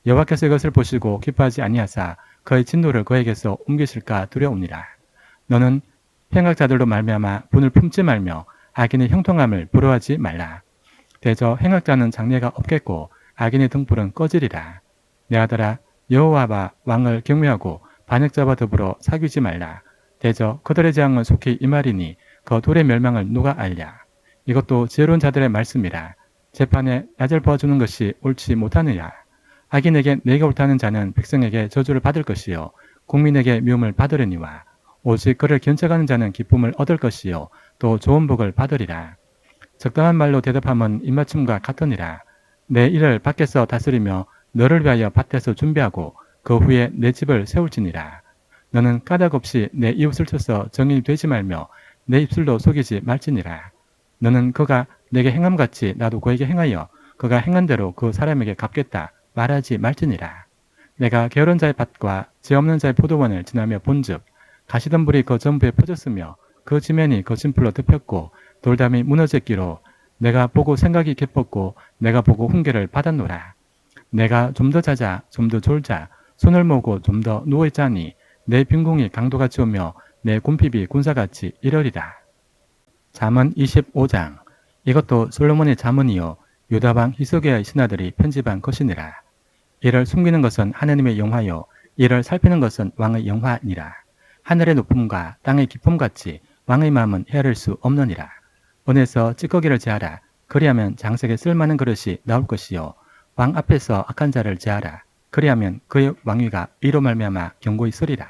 여호와께서 이것을 보시고 기뻐하지 아니하사 그의 진노를 그에게서 옮기실까 두려우니라. 너는 행악자들로 말미암아 분을 품지 말며 악인의 형통함을 부러워하지 말라. 대저 행악자는 장래가 없겠고 악인의 등불은 꺼지리라. 내 아들아 여호와와 왕을 경외하고 반역자와 더불어 사귀지 말라. 대저 그들의 재앙은 속히 임하리니 그 돌의 멸망을 누가 알랴. 이것도 지혜로운 자들의 말씀이라. 재판에 얕을 주는 것이 옳지 못하느냐. 악인에게 내게 옳다는 자는 백성에게 저주를 받을 것이요 국민에게 미움을 받으려니와 오직 그를 견책하는 자는 기쁨을 얻을 것이요 또 좋은 복을 받으리라. 적당한 말로 대답함은 입맞춤과 같으니라. 내 일을 밖에서 다스리며 너를 위하여 밭에서 준비하고 그 후에 내 집을 세울지니라. 너는 까닭 없이 내 이웃을 쳐서 정인이 되지 말며 내 입술로 속이지 말지니라. 너는 그가 내게 행함같이 나도 그에게 행하여 그가 행한 대로 그 사람에게 갚겠다 말하지 말지니라. 내가 게으른 자의 밭과 죄 없는 자의 포도원을 지나며 본즉 가시덤불이 그 전부에 퍼졌으며 그 지면이 거친풀로 덮였고 돌담이 무너졌기로 내가 보고 생각이 깊었고 내가 보고 훈계를 받았노라. 내가 좀 더 자자 좀 더 졸자 손을 모으고 좀 더 누워있자니 내 빈궁이 강도같이 오며 내 곰핍이 군사같이 이러리라. 잠언 25장. 이것도 솔로몬의 잠언이요 유다왕 히스기야의 신하들이 편집한 것이니라. 이를 숨기는 것은 하나님의 영화요 이를 살피는 것은 왕의 영화니라. 하늘의 높음과 땅의 깊음같이 왕의 마음은 헤아릴 수 없느니라. 은에서 찌꺼기를 제하라. 그리하면 장색에 쓸만한 그릇이 나올 것이요 왕 앞에서 악한 자를 제하라. 그리하면 그의 왕위가 이로 말미암아 견고히 서리라.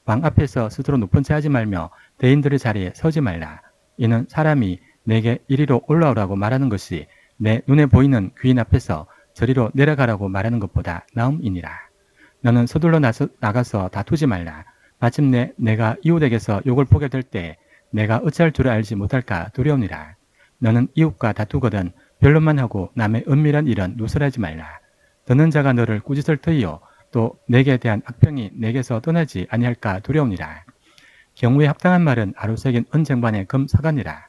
왕 앞에서 스스로 높은 채 하지 말며 대인들의 자리에 서지 말라. 이는 사람이 내게 이리로 올라오라고 말하는 것이 내 눈에 보이는 귀인 앞에서 저리로 내려가라고 말하는 것보다 나음이니라. 너는 서둘러 나가서 다투지 말라. 마침내 내가 이웃에게서 욕을 보게 될 때 내가 어찌할 줄을 알지 못할까 두려우니라. 너는 이웃과 다투거든 변론만 하고 남의 은밀한 일은 누설하지 말라. 듣는 자가 너를 꾸짖을 터이요 또 내게 대한 악평이 내게서 떠나지 아니할까 두려우니라. 경우에 합당한 말은 아로새긴 은쟁반의 금사관이라.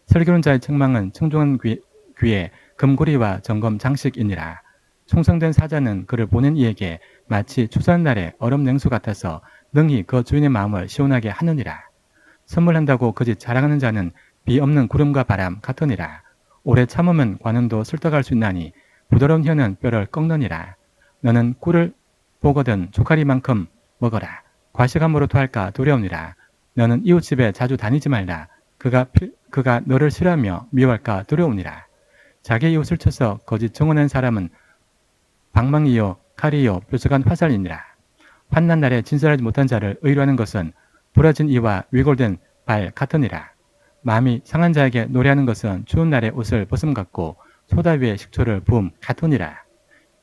슬기로운 자의 책망은 청중한 귀에 금고리와 점검 장식이니라. 충성된 사자는 그를 보낸 이에게 마치 추수한 날의 얼음 냉수 같아서 능히 그 주인의 마음을 시원하게 하느니라. 선물한다고 거짓 자랑하는 자는 비 없는 구름과 바람 같으니라. 오래 참으면 관원도 슬떡할 수 있나니 부드러운 혀는 뼈를 꺾느니라. 너는 꿀을 보거든 조카리만큼 먹어라. 과식함으로 토할까 두려우니라. 너는 이웃집에 자주 다니지 말라. 그가 너를 싫어하며 미워할까 두려우니라. 자기 이웃을 쳐서 거짓 증언한 사람은 방망이요 칼이요 뾰족한 화살이니라. 환난 날에 진설하지 못한 자를 의로하는 것은 부러진 이와 위골된 발 같으니라. 마음이 상한 자에게 노래하는 것은 추운 날에 옷을 벗음 같고 소다 위에 식초를 부음 같으니라.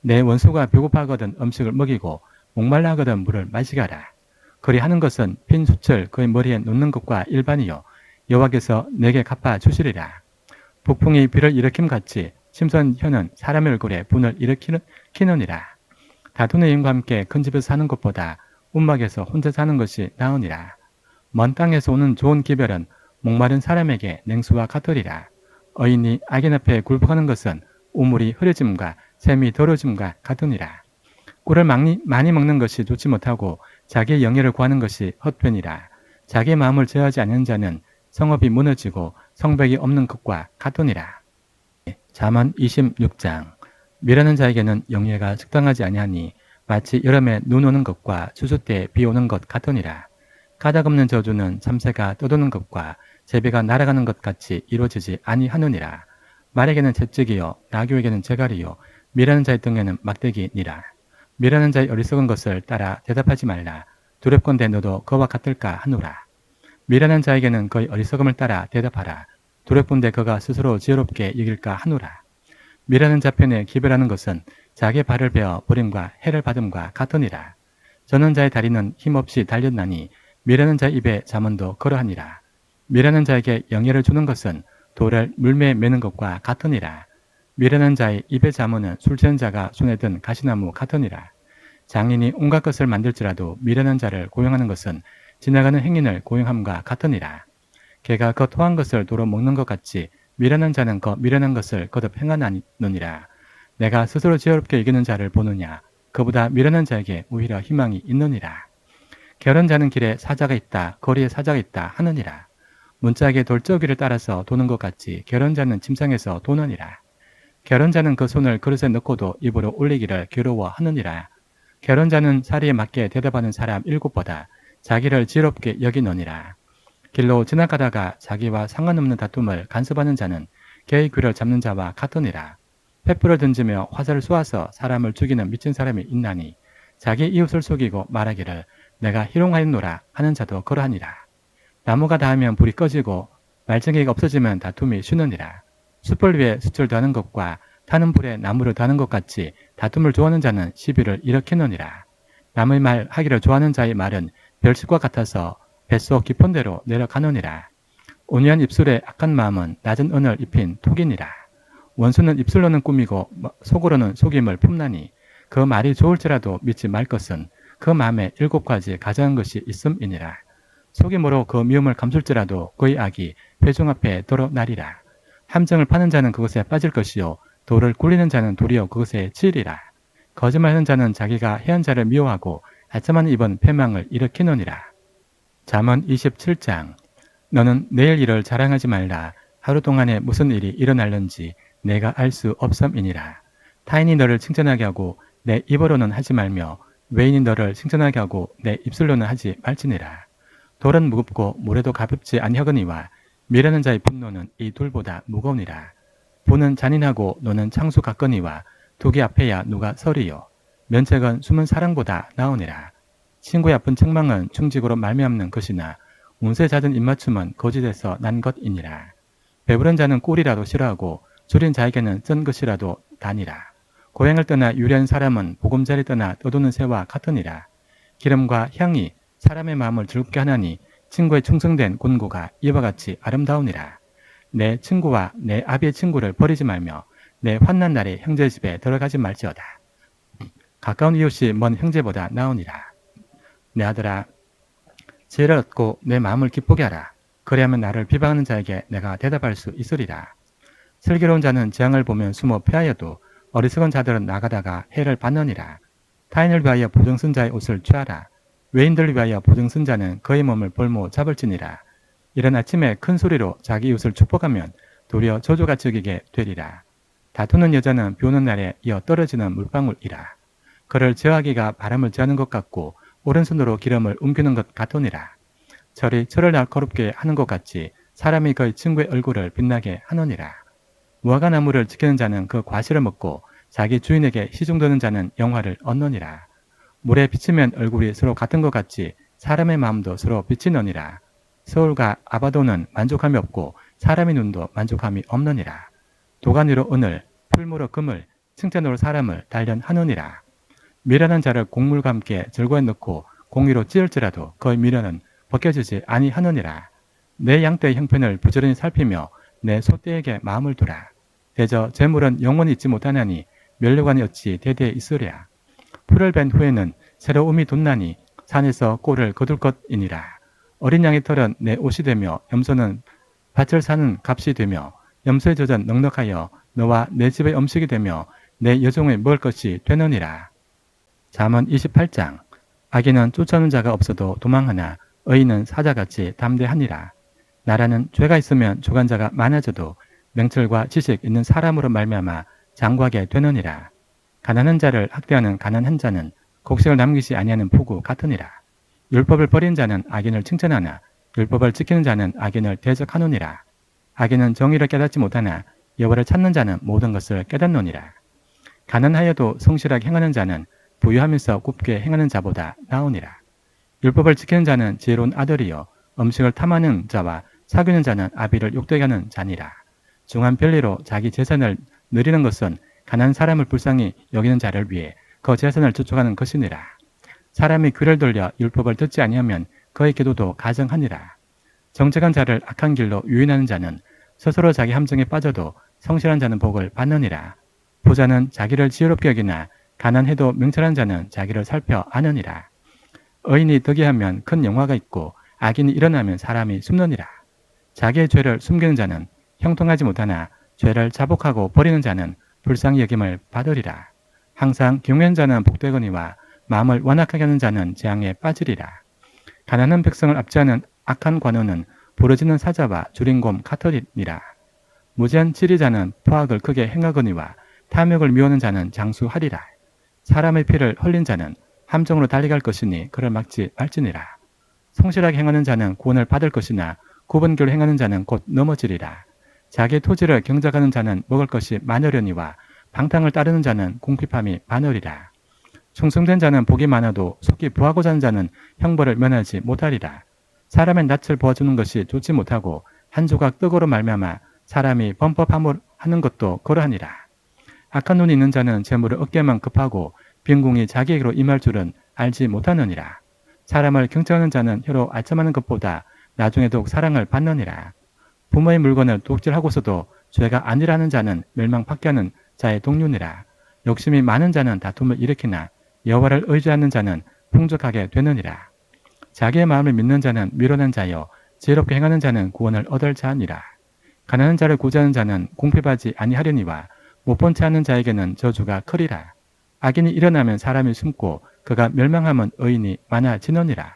내 원수가 배고파하거든 음식을 먹이고 목말라 하거든 물을 마시게 하라. 그리 하는 것은 핀 숯을 그의 머리에 놓는 것과 일반이요 여호와께서 내게 갚아 주시리라. 북풍이 비를 일으킴같이 심선 혀는 사람의 얼굴에 분을 일으키느니라. 다투는 여인과 함께 큰 집에서 사는 것보다 움막에서 혼자 사는 것이 나으니라. 먼 땅에서 오는 좋은 기별은 목마른 사람에게 냉수와 같으리라. 의인이 악인 앞에 굴복하는 것은 우물이 흐려짐과 샘이 더러짐과 같으니라. 꿀을 많이 먹는 것이 좋지 못하고 자기의 영예를 구하는 것이 헛되니라. 자기의 마음을 제어하지 않는 자는 성읍이 무너지고 성벽이 없는 것과 같으니라. 잠언 26장. 미라는 자에게는 영예가 적당하지 아니하니 마치 여름에 눈 오는 것과 추수 때 비 오는 것 같으니라. 가닥 없는 저주는 참새가 떠도는 것과 제비가 날아가는 것 같이 이루어지지 아니하느니라. 말에게는 채찍이요 나귀에게는 제갈이요 미라는 자의 등에는 막대기니라. 미라는 자의 어리석은 것을 따라 대답하지 말라. 두렵건대 너도 그와 같을까 하노라. 미라는 자에게는 그의 어리석음을 따라 대답하라. 두렵건대 그가 스스로 지혜롭게 여길까 하노라. 미라는 자편에 기별하는 것은 자기의 발을 베어 버림과 해를 받음과 같으니라. 저는 자의 다리는 힘없이 달렸나니 미라는 자의 입에 잠언도 그러하니라. 미련한 자에게 영예를 주는 것은 돌을 물매에 매는 것과 같으니라. 미련한 자의 입의 자문은 술 취한 자가 손에 든 가시나무 같으니라. 장인이 온갖 것을 만들지라도 미련한 자를 고용하는 것은 지나가는 행인을 고용함과 같으니라. 개가 그 토한 것을 도로 먹는 것 같이 미련한 자는 그 미련한 것을 거듭 행하느니라. 내가 스스로 지혜롭게 이기는 자를 보느냐. 그보다 미련한 자에게 오히려 희망이 있느니라. 게으른 자는 길에 사자가 있다, 거리에 사자가 있다 하느니라. 문짝에 돌저기를 따라서 도는 것 같이 게으른 자는 침상에서 도느니라. 게으른 자는 그 손을 그릇에 넣고도 입으로 올리기를 괴로워하느니라. 게으른 자는 사리에 맞게 대답하는 사람 7보다 자기를 지혜롭게 여기느니라. 길로 지나가다가 자기와 상관없는 다툼을 간섭하는 자는 개의 귀를 잡는 자와 같으니라. 횃불을 던지며 화살을 쏘아서 사람을 죽이는 미친 사람이 있나니 자기 이웃을 속이고 말하기를 내가 희롱하였노라 하는 자도 그러하니라. 나무가 닿으면 불이 꺼지고 말쟁이가 없어지면 다툼이 쉬느니라. 숯불 위에 숯을 더하는 것과 타는 불에 나무를 더하는 것 같이 다툼을 좋아하는 자는 시비를 일으키느니라. 남의 말 하기를 좋아하는 자의 말은 별식과 같아서 뱃속 깊은 데로 내려가느니라. 온유한 입술에 악한 마음은 낮은 은을 입힌 톡이니라. 원수는 입술로는 꾸미고 속으로는 속임을 품나니 그 말이 좋을지라도 믿지 말 것은 그 마음에 7가지 가장한 것이 있음이니라. 속임으로 그 미움을 감출지라도 그의 악이 회중 앞에 드러나리라. 함정을 파는 자는 그것에 빠질 것이요 돌을 굴리는 자는 도리어 그것에 치이리라. 거짓말하는 자는 자기가 해한 자를 미워하고 하찮은 입은 패망을 일으키느니라. 잠언 27장. 너는 내일 일을 자랑하지 말라. 하루 동안에 무슨 일이 일어날는지 내가 알 수 없음이니라. 타인이 너를 칭찬하게 하고 내 입으로는 하지 말며 외인이 너를 칭찬하게 하고 내 입술로는 하지 말지니라. 돌은 무겁고 모래도 가볍지 아니하거니와 미련한 자의 분노는 이 둘보다 무거우니라. 보는 잔인하고 노는 창수 같거니와 두기 앞에야 누가 서리요. 면책은 숨은 사랑보다 나으니라. 친구의 아픈 책망은 충직으로 말미암는 것이나 운세 잦은 입맞춤은 거짓에서 난 것이니라. 배부른 자는 꿀이라도 싫어하고 줄인 자에게는 쩐 것이라도 다니라. 고향을 떠나 유리한 사람은 보금자리 떠나 떠도는 새와 같으니라. 기름과 향이 사람의 마음을 즐겁게 하나니 친구의 충성된 권고가 이와 같이 아름다우니라. 내 친구와 내 아비의 친구를 버리지 말며 내 환난 날에 형제 집에 들어가지 말지어다. 가까운 이웃이 먼 형제보다 나으니라. 내 아들아, 지혜를 얻고 내 마음을 기쁘게 하라. 그리하면 나를 비방하는 자에게 내가 대답할 수 있으리라. 슬기로운 자는 재앙을 보면 숨어 피하여도 어리석은 자들은 나가다가 해를 받느니라. 타인을 위하여 보증 쓴 자의 옷을 취하라. 외인들을 위하여 보증 쓴 자는 그의 몸을 볼모 잡을지니라. 이른 아침에 큰 소리로 자기 이웃을 축복하면 도리어 저주같이 여기게 되리라. 다투는 여자는 비 오는 날에 이어 떨어지는 물방울이라. 그를 제어하기가 바람을 제하는 것 같고 오른손으로 기름을 옮기는 것 같으니라. 철이 철을 날카롭게 하는 것 같이 사람이 그의 친구의 얼굴을 빛나게 하느니라. 무화과 나무를 지키는 자는 그 과실을 먹고 자기 주인에게 시중드는 자는 영화를 얻느니라. 물에 비치면 얼굴이 서로 같은 것 같이 사람의 마음도 서로 비치느니라. 서울과 아바도는 만족함이 없고 사람의 눈도 만족함이 없느니라. 도가니로 은을, 풀무로 금을, 칭찬으로 사람을 단련하느니라. 미련한 자를 곡물과 함께 절거에 넣고 공의로 찌을지라도 그의 미련은 벗겨지지 아니하느니라. 내 양떼의 형편을 부지런히 살피며 내 소떼에게 마음을 두라. 대저 재물은 영원히 있지 못하나니 면류관이 어찌 대대에 있으랴. 풀을 벤 후에는 새로움이 돋나니 산에서 꼴을 거둘 것이니라. 어린 양의 털은 내 옷이 되며 염소는 밭을 사는 값이 되며 염소의 젖은 넉넉하여 너와 내 집의 음식이 되며 내 여종의 먹을 것이 되느니라. 잠언 28장. 악인은 쫓아오는 자가 없어도 도망하나 의인은 사자같이 담대하니라. 나라는 죄가 있으면 주관자가 많아져도 명철과 지식 있는 사람으로 말미암아 장구하게 되느니라. 가난한 자를 학대하는 가난한 자는 곡식을 남기지 아니하는 포구 같으니라. 율법을 버린 자는 악인을 칭찬하나 율법을 지키는 자는 악인을 대적하느니라. 악인은 정의를 깨닫지 못하나 여호와를 찾는 자는 모든 것을 깨닫느니라. 가난하여도 성실하게 행하는 자는 부유하면서 굽게 행하는 자보다 나으니라. 율법을 지키는 자는 지혜로운 아들이요 음식을 탐하는 자와 사귀는 자는 아비를 욕되게 하는 자니라. 중한 별리로 자기 재산을 누리는 것은 가난한 사람을 불쌍히 여기는 자를 위해 그 재산을 저축하는 것이니라. 사람이 귀를 돌려 율법을 듣지 아니하면 그의 기도도 가증하니라. 정직한 자를 악한 길로 유인하는 자는 스스로 자기 함정에 빠져도 성실한 자는 복을 받느니라. 부자는 자기를 지혜롭게 여기나 가난해도 명철한 자는 자기를 살펴 아느니라. 의인이 덕이하면 큰 영화가 있고 악인이 일어나면 사람이 숨느니라. 자기의 죄를 숨기는 자는 형통하지 못하나 죄를 자복하고 버리는 자는 불쌍히 여김을 받으리라. 항상 경외하는 자는 복되거니와 마음을 완악하게 하는 자는 재앙에 빠지리라. 가난한 백성을 압제하는 악한 관원은 부러지는 사자와 주린곰 같으리니라. 무지한 지리자는 포악을 크게 행하거니와 탐욕을 미워하는 자는 장수하리라. 사람의 피를 흘린 자는 함정으로 달려갈 것이니 그를 막지 말지니라. 성실하게 행하는 자는 구원을 받을 것이나 구분결로 행하는 자는 곧 넘어지리라. 자기 토지를 경작하는 자는 먹을 것이 많으려니와 방탕을 따르는 자는 궁핍함이 많으리라. 충성된 자는 복이 많아도 속이 부하고자 하는 자는 형벌을 면하지 못하리라. 사람의 낯을 보아주는 것이 좋지 못하고 한 조각 떡으로 말미암아 사람이 범법하는 것도 그러하니라. 악한 눈이 있는 자는 재물을 얻게만 급하고 빈궁이 자기에게로 임할 줄은 알지 못하느니라. 사람을 경청하는 자는 혀로 알점하는 것보다 나중에 더욱 사랑을 받느니라. 부모의 물건을 독질하고서도 죄가 아니라는 자는 멸망받게 하는 자의 동료니라. 욕심이 많은 자는 다툼을 일으키나 여호와를 의지하는 자는 풍족하게 되느니라. 자기의 마음을 믿는 자는 미련한 자여 지혜롭게 행하는 자는 구원을 얻을 자니라. 가난한 자를 구제하는 자는 공핍하지 아니하려니와 못본 채 하는 자에게는 저주가 크리라. 악인이 일어나면 사람이 숨고 그가 멸망하면 의인이 많아지느니라.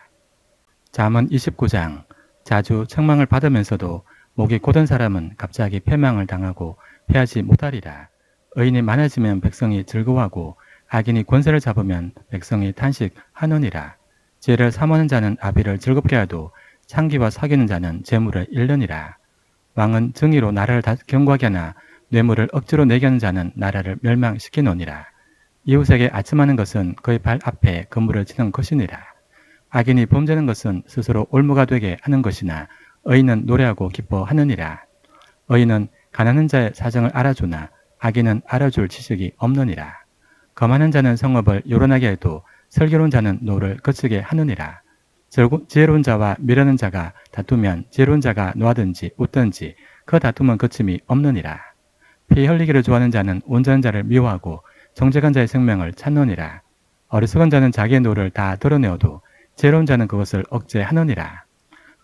잠언 29장. 자주 책망을 받으면서도 목이 곧은 사람은 갑자기 패망을 당하고 패하지 못하리라. 의인이 많아지면 백성이 즐거워하고 악인이 권세를 잡으면 백성이 탄식하느니라. 지혜를 사모하는 자는 아비를 즐겁게 하도 창기와 사귀는 자는 재물을 잃느니라. 왕은 정의로 나라를 견고하게 하나 뇌물을 억지로 내게 하는 자는 나라를 멸망시키노니라. 이웃에게 아첨하는 것은 그의 발 앞에 그물을 치는 것이니라. 악인이 범죄하는 것은 스스로 올무가 되게 하는 것이나 의인은 노래하고 기뻐하느니라. 의인은 가난한 자의 사정을 알아주나 악인은 알아줄 지식이 없느니라. 거만한 자는 성읍을 요란하게 해도 슬기로운 자는 노를 거치게 하느니라. 지혜로운 자와 미련한 자가 다투면 지혜로운 자가 노하든지 웃든지 그 다툼은 거침이 없느니라. 피 흘리기를 좋아하는 자는 온전한 자를 미워하고 정직한 자의 생명을 찾느니라. 어리석은 자는 자기의 노를 다 드러내어도 지혜로운 자는 그것을 억제하느니라.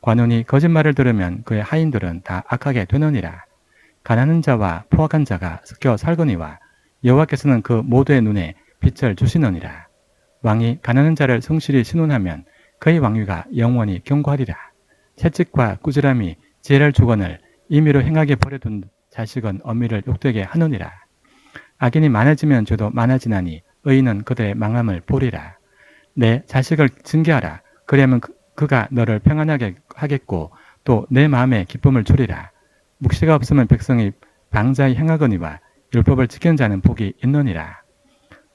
관원이 거짓말을 들으면 그의 하인들은 다 악하게 되느니라. 가난한 자와 포악한 자가 섞여 살거니와 여호와께서는 그 모두의 눈에 빛을 주시느니라. 왕이 가난한 자를 성실히 신원하면 그의 왕위가 영원히 견고하리라. 채찍과 꾸지람이 지혜를 주거늘 임의로 행하게 버려둔 자식은 어미를 욕되게 하느니라. 악인이 많아지면 죄도 많아지나니 의인은 그들의 망함을 보리라. 내 자식을 징계하라. 그리하면 그가 너를 평안하게 하겠고 또 내 마음에 기쁨을 주리라. 묵시가 없으면 백성이 방자히 행하거니와 율법을 지키는 자는 복이 있느니라.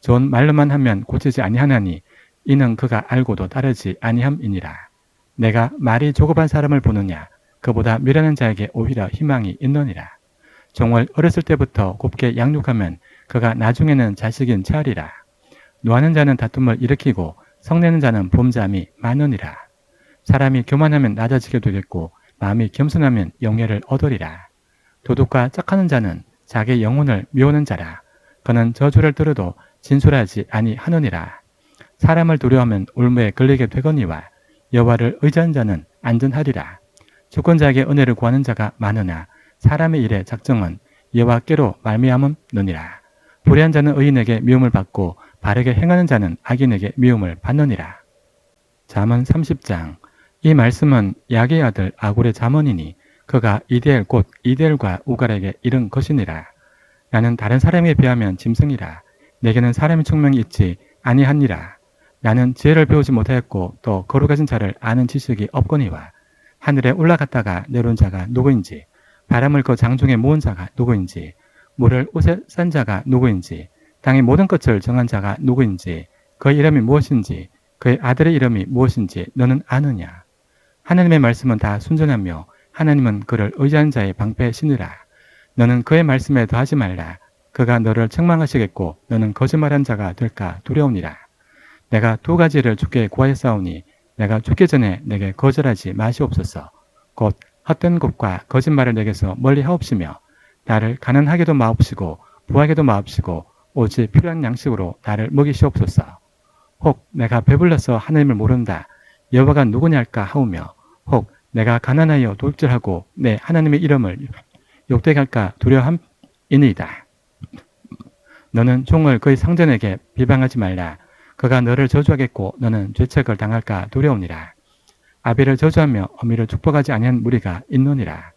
좋은 말로만 하면 고치지 아니하나니 이는 그가 알고도 따르지 아니함이니라. 내가 말이 조급한 사람을 보느냐 그보다 미련한 자에게 오히려 희망이 있느니라. 종을 어렸을 때부터 곱게 양육하면 그가 나중에는 자식인 체하리라. 노하는 자는 다툼을 일으키고 성내는 자는 범죄함이 많으니라. 사람이 교만하면 낮아지게 되겠고 마음이 겸손하면 영예를 얻으리라. 도둑과 짝하는 자는 자기 영혼을 미우는 자라. 그는 저주를 들어도 진술하지 아니하느니라. 사람을 두려워하면 올무에 걸리게 되거니와 여호와를 의지하는 자는 안전하리라. 주권자에게 은혜를 구하는 자가 많으나 사람의 일의 작정은 여호와께로 말미암음느니라. 불의한 자는 의인에게 미움을 받고 바르게 행하는 자는 악인에게 미움을 받느니라. 잠언 30장. 이 말씀은 야게의 아들 아굴의 잠언이니 그가 이데엘 곧 이데엘과 우갈에게 이른 것이니라. 나는 다른 사람에 비하면 짐승이라. 내게는 사람의 총명이 있지 아니하니라. 나는 지혜를 배우지 못하였고 또 거룩하신 자를 아는 지식이 없거니와 하늘에 올라갔다가 내려온 자가 누구인지 바람을 그 장중에 모은 자가 누구인지 물을 옷에 싼 자가 누구인지 땅의 모든 것을 정한 자가 누구인지 그의 이름이 무엇인지 그의 아들의 이름이 무엇인지 너는 아느냐. 하나님의 말씀은 다 순전하며 하나님은 그를 의지하는 자의 방패시니라. 너는 그의 말씀에 더하지 말라. 그가 너를 책망하시겠고 너는 거짓말한 자가 될까 두려우니라. 내가 두 가지를 주께 구하였사오니 내가 죽기 전에 내게 거절하지 마시옵소서. 곧 헛된 것과 거짓말을 내게서 멀리 하옵시며 나를 가난하게도 마옵시고 부하게도 마옵시고 오직 필요한 양식으로 나를 먹이시옵소서. 혹 내가 배불러서 하나님을 모른다. 여호와가 누구냐 할까 하오며 혹 내가 가난하여 돌질하고 내 하나님의 이름을 욕되게 할까 두려움이니이다. 너는 종을 그의 상전에게 비방하지 말라. 그가 너를 저주하겠고 너는 죄책을 당할까 두려우니라. 아비를 저주하며 어미를 축복하지 아니한 무리가 있느니라.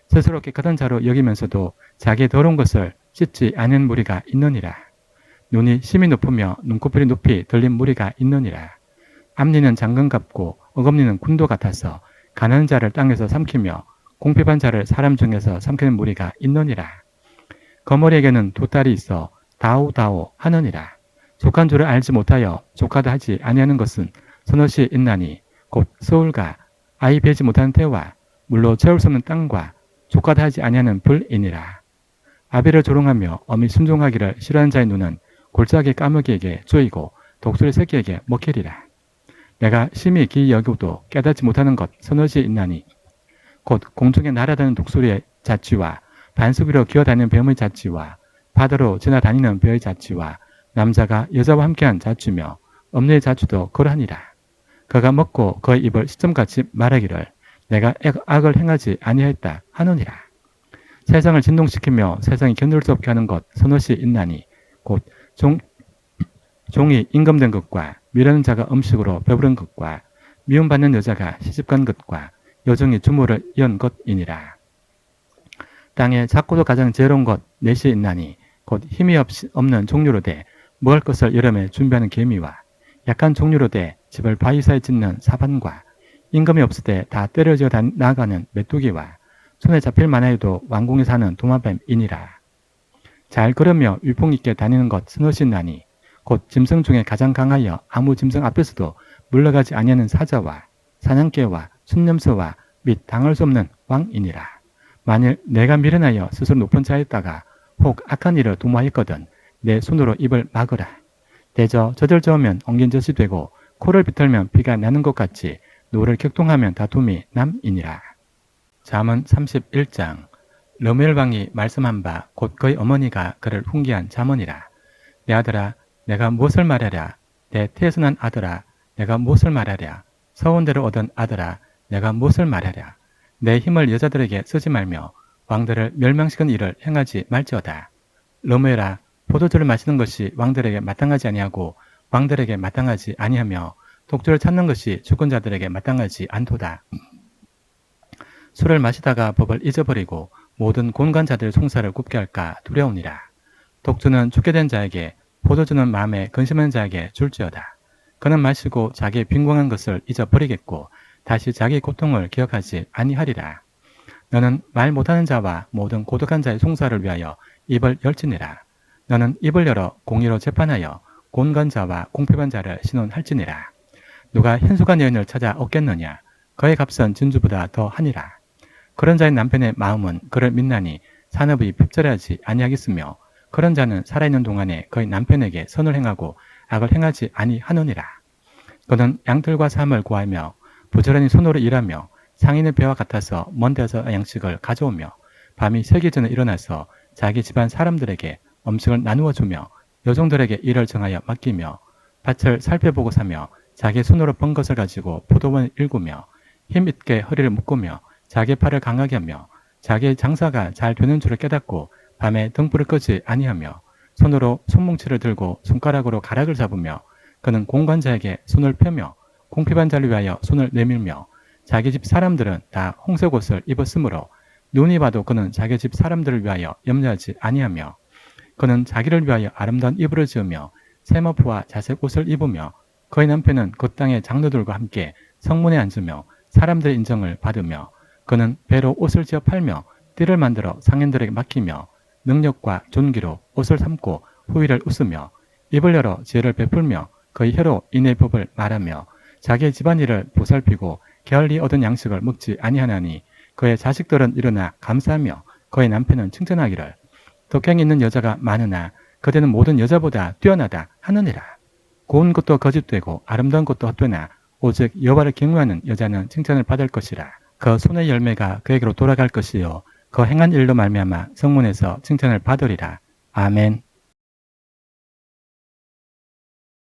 스스로 깨끗한 자로 여기면서도 자기의 더러운 것을 씻지 아니한 무리가 있느니라. 눈이 심히 높으며 눈꺼풀이 높이 들린 무리가 있느니라. 앞니는 장금 같고 어금니는 군도 같아서 가난한 자를 땅에서 삼키며 공핍한 자를 사람 중에서 삼키는 무리가 있느니라. 거머리에게는 두 딸이 있어 다오다오 하느니라. 족한 줄을 알지 못하여 족하다 하지 아니하는 것은 서너시 있나니 곧 소울과 아이 베지 못하는 태와 물로 채울 수 없는 땅과 족하다 하지 아니하는 불이니라. 아비를 조롱하며 어미 순종하기를 싫어하는 자의 눈은 골짜기 까마귀에게 쪼이고 독수리 새끼에게 먹히리라. 내가 심히 기이 여기고도 깨닫지 못하는 것 서너시 있나니 곧 공중에 날아다니는 독수리의 자취와 반석 위로 기어다니는 뱀의 자취와 바다로 지나다니는 배의 자취와 남자가 여자와 함께한 자취며 엄니의 자취도 그러하니라. 그가 먹고 그의 입을 시점같이 말하기를 내가 악을 행하지 아니하였다 하느니라. 세상을 진동시키며 세상이 견딜 수 없게 하는 것 서너시 있나니 곧 종이 임금된 것과 미라는 자가 음식으로 배부른 것과 미움받는 여자가 시집간 것과 여종이 주모를 연 것이니라. 땅에 작고도 가장 지혜로운 것 넷이 있나니 곧 힘이 없는 종류로 돼 먹을 것을 여름에 준비하는 개미와 약한 종류로 돼 집을 바위 사이에 짓는 사반과 임금이 없을 때 다 때려져 나가는 메뚜기와 손에 잡힐 만하여도 왕궁에 사는 도마뱀이니라. 잘 걸으며 위풍 있게 다니는 것 스넛이 있나니 곧 짐승 중에 가장 강하여 아무 짐승 앞에서도 물러가지 아니하는 사자와 사냥개와 순념새와 및 당할 수 없는 왕이니라. 만일 내가 미련하여 스스로 높은 자였다가 혹 악한 일을 도모하였거든 내 손으로 입을 막으라. 대저 젖을 저으면 엉긴 젖이 되고 코를 비틀면 피가 나는 것 같이 노를 격동하면 다툼이 남이니라. 잠언 31장. 르무엘 왕이 말씀한 바 곧 그의 어머니가 그를 훈계한 잠언이라. 내 아들아 내가 무엇을 말하랴. 내 태에서 난 아들아 내가 무엇을 말하랴. 서원대로 얻은 아들아 내가 무엇을 말하랴. 내 힘을 여자들에게 쓰지 말며 왕들을 멸망시키는 일을 행하지 말지어다. 르무엘아 포도주를 마시는 것이 왕들에게 마땅하지 아니하고 왕들에게 마땅하지 아니하며 독주를 찾는 것이 죽은 자들에게 마땅하지 않도다. 술을 마시다가 법을 잊어버리고 모든 곤간 자들의 송사를 굽게 할까 두려우니라. 독주는 죽게 된 자에게 포도주는 마음에 근심하는 자에게 줄지어다. 그는 마시고 자기의 빈궁한 것을 잊어버리겠고 다시 자기의 고통을 기억하지 아니하리라. 너는 말 못하는 자와 모든 고독한 자의 송사를 위하여 입을 열지니라. 너는 입을 열어 공의로 재판하여 곤간 자와 공핍한 자를 신원할지니라. 누가 현숙한 여인을 찾아 얻겠느냐. 그의 값은 진주보다 더 하니라. 그런 자의 남편의 마음은 그를 믿나니 산업이 핍절하지 아니하겠으며 그런 자는 살아있는 동안에 그의 남편에게 선을 행하고 악을 행하지 아니하느니라. 그는 양털과 삶을 구하며 부지런히 손으로 일하며 상인의 배와 같아서 먼 데서 양식을 가져오며 밤이 새기 전에 일어나서 자기 집안 사람들에게 음식을 나누어 주며 여종들에게 일을 정하여 맡기며 밭을 살펴보고 사며 자기 손으로 번 것을 가지고 포도원을 일구며 힘있게 허리를 묶으며 자기 팔을 강하게 하며 자기의 장사가 잘 되는 줄을 깨닫고 밤에 등불을 끄지 아니하며 손으로 손뭉치를 들고 손가락으로 가락을 잡으며 그는 공관자에게 손을 펴며 공핍한 자를 위하여 손을 내밀며 자기 집 사람들은 다 홍색 옷을 입었으므로 눈이 봐도 그는 자기 집 사람들을 위하여 염려하지 아니하며 그는 자기를 위하여 아름다운 이불을 지으며 세머프와 자색 옷을 입으며 그의 남편은 그 땅의 장로들과 함께 성문에 앉으며 사람들의 인정을 받으며 그는 배로 옷을 지어 팔며 띠를 만들어 상인들에게 맡기며 능력과 존귀로 옷을 삼고 후의를 웃으며 입을 열어 지혜를 베풀며 그의 혀로 인의 법을 말하며 자기의 집안일을 보살피고 게을리 얻은 양식을 먹지 아니하나니 그의 자식들은 일어나 감사하며 그의 남편은 칭찬하기를 덕행이 있는 여자가 많으나 그대는 모든 여자보다 뛰어나다 하느니라. 고운 것도 거짓되고 아름다운 것도 헛되나 오직 여호와를 경외하는 여자는 칭찬을 받을 것이라. 그 손의 열매가 그에게로 돌아갈 것이요 그 행한 일로 말미암아 성문에서 칭찬을 받으리라. 아멘.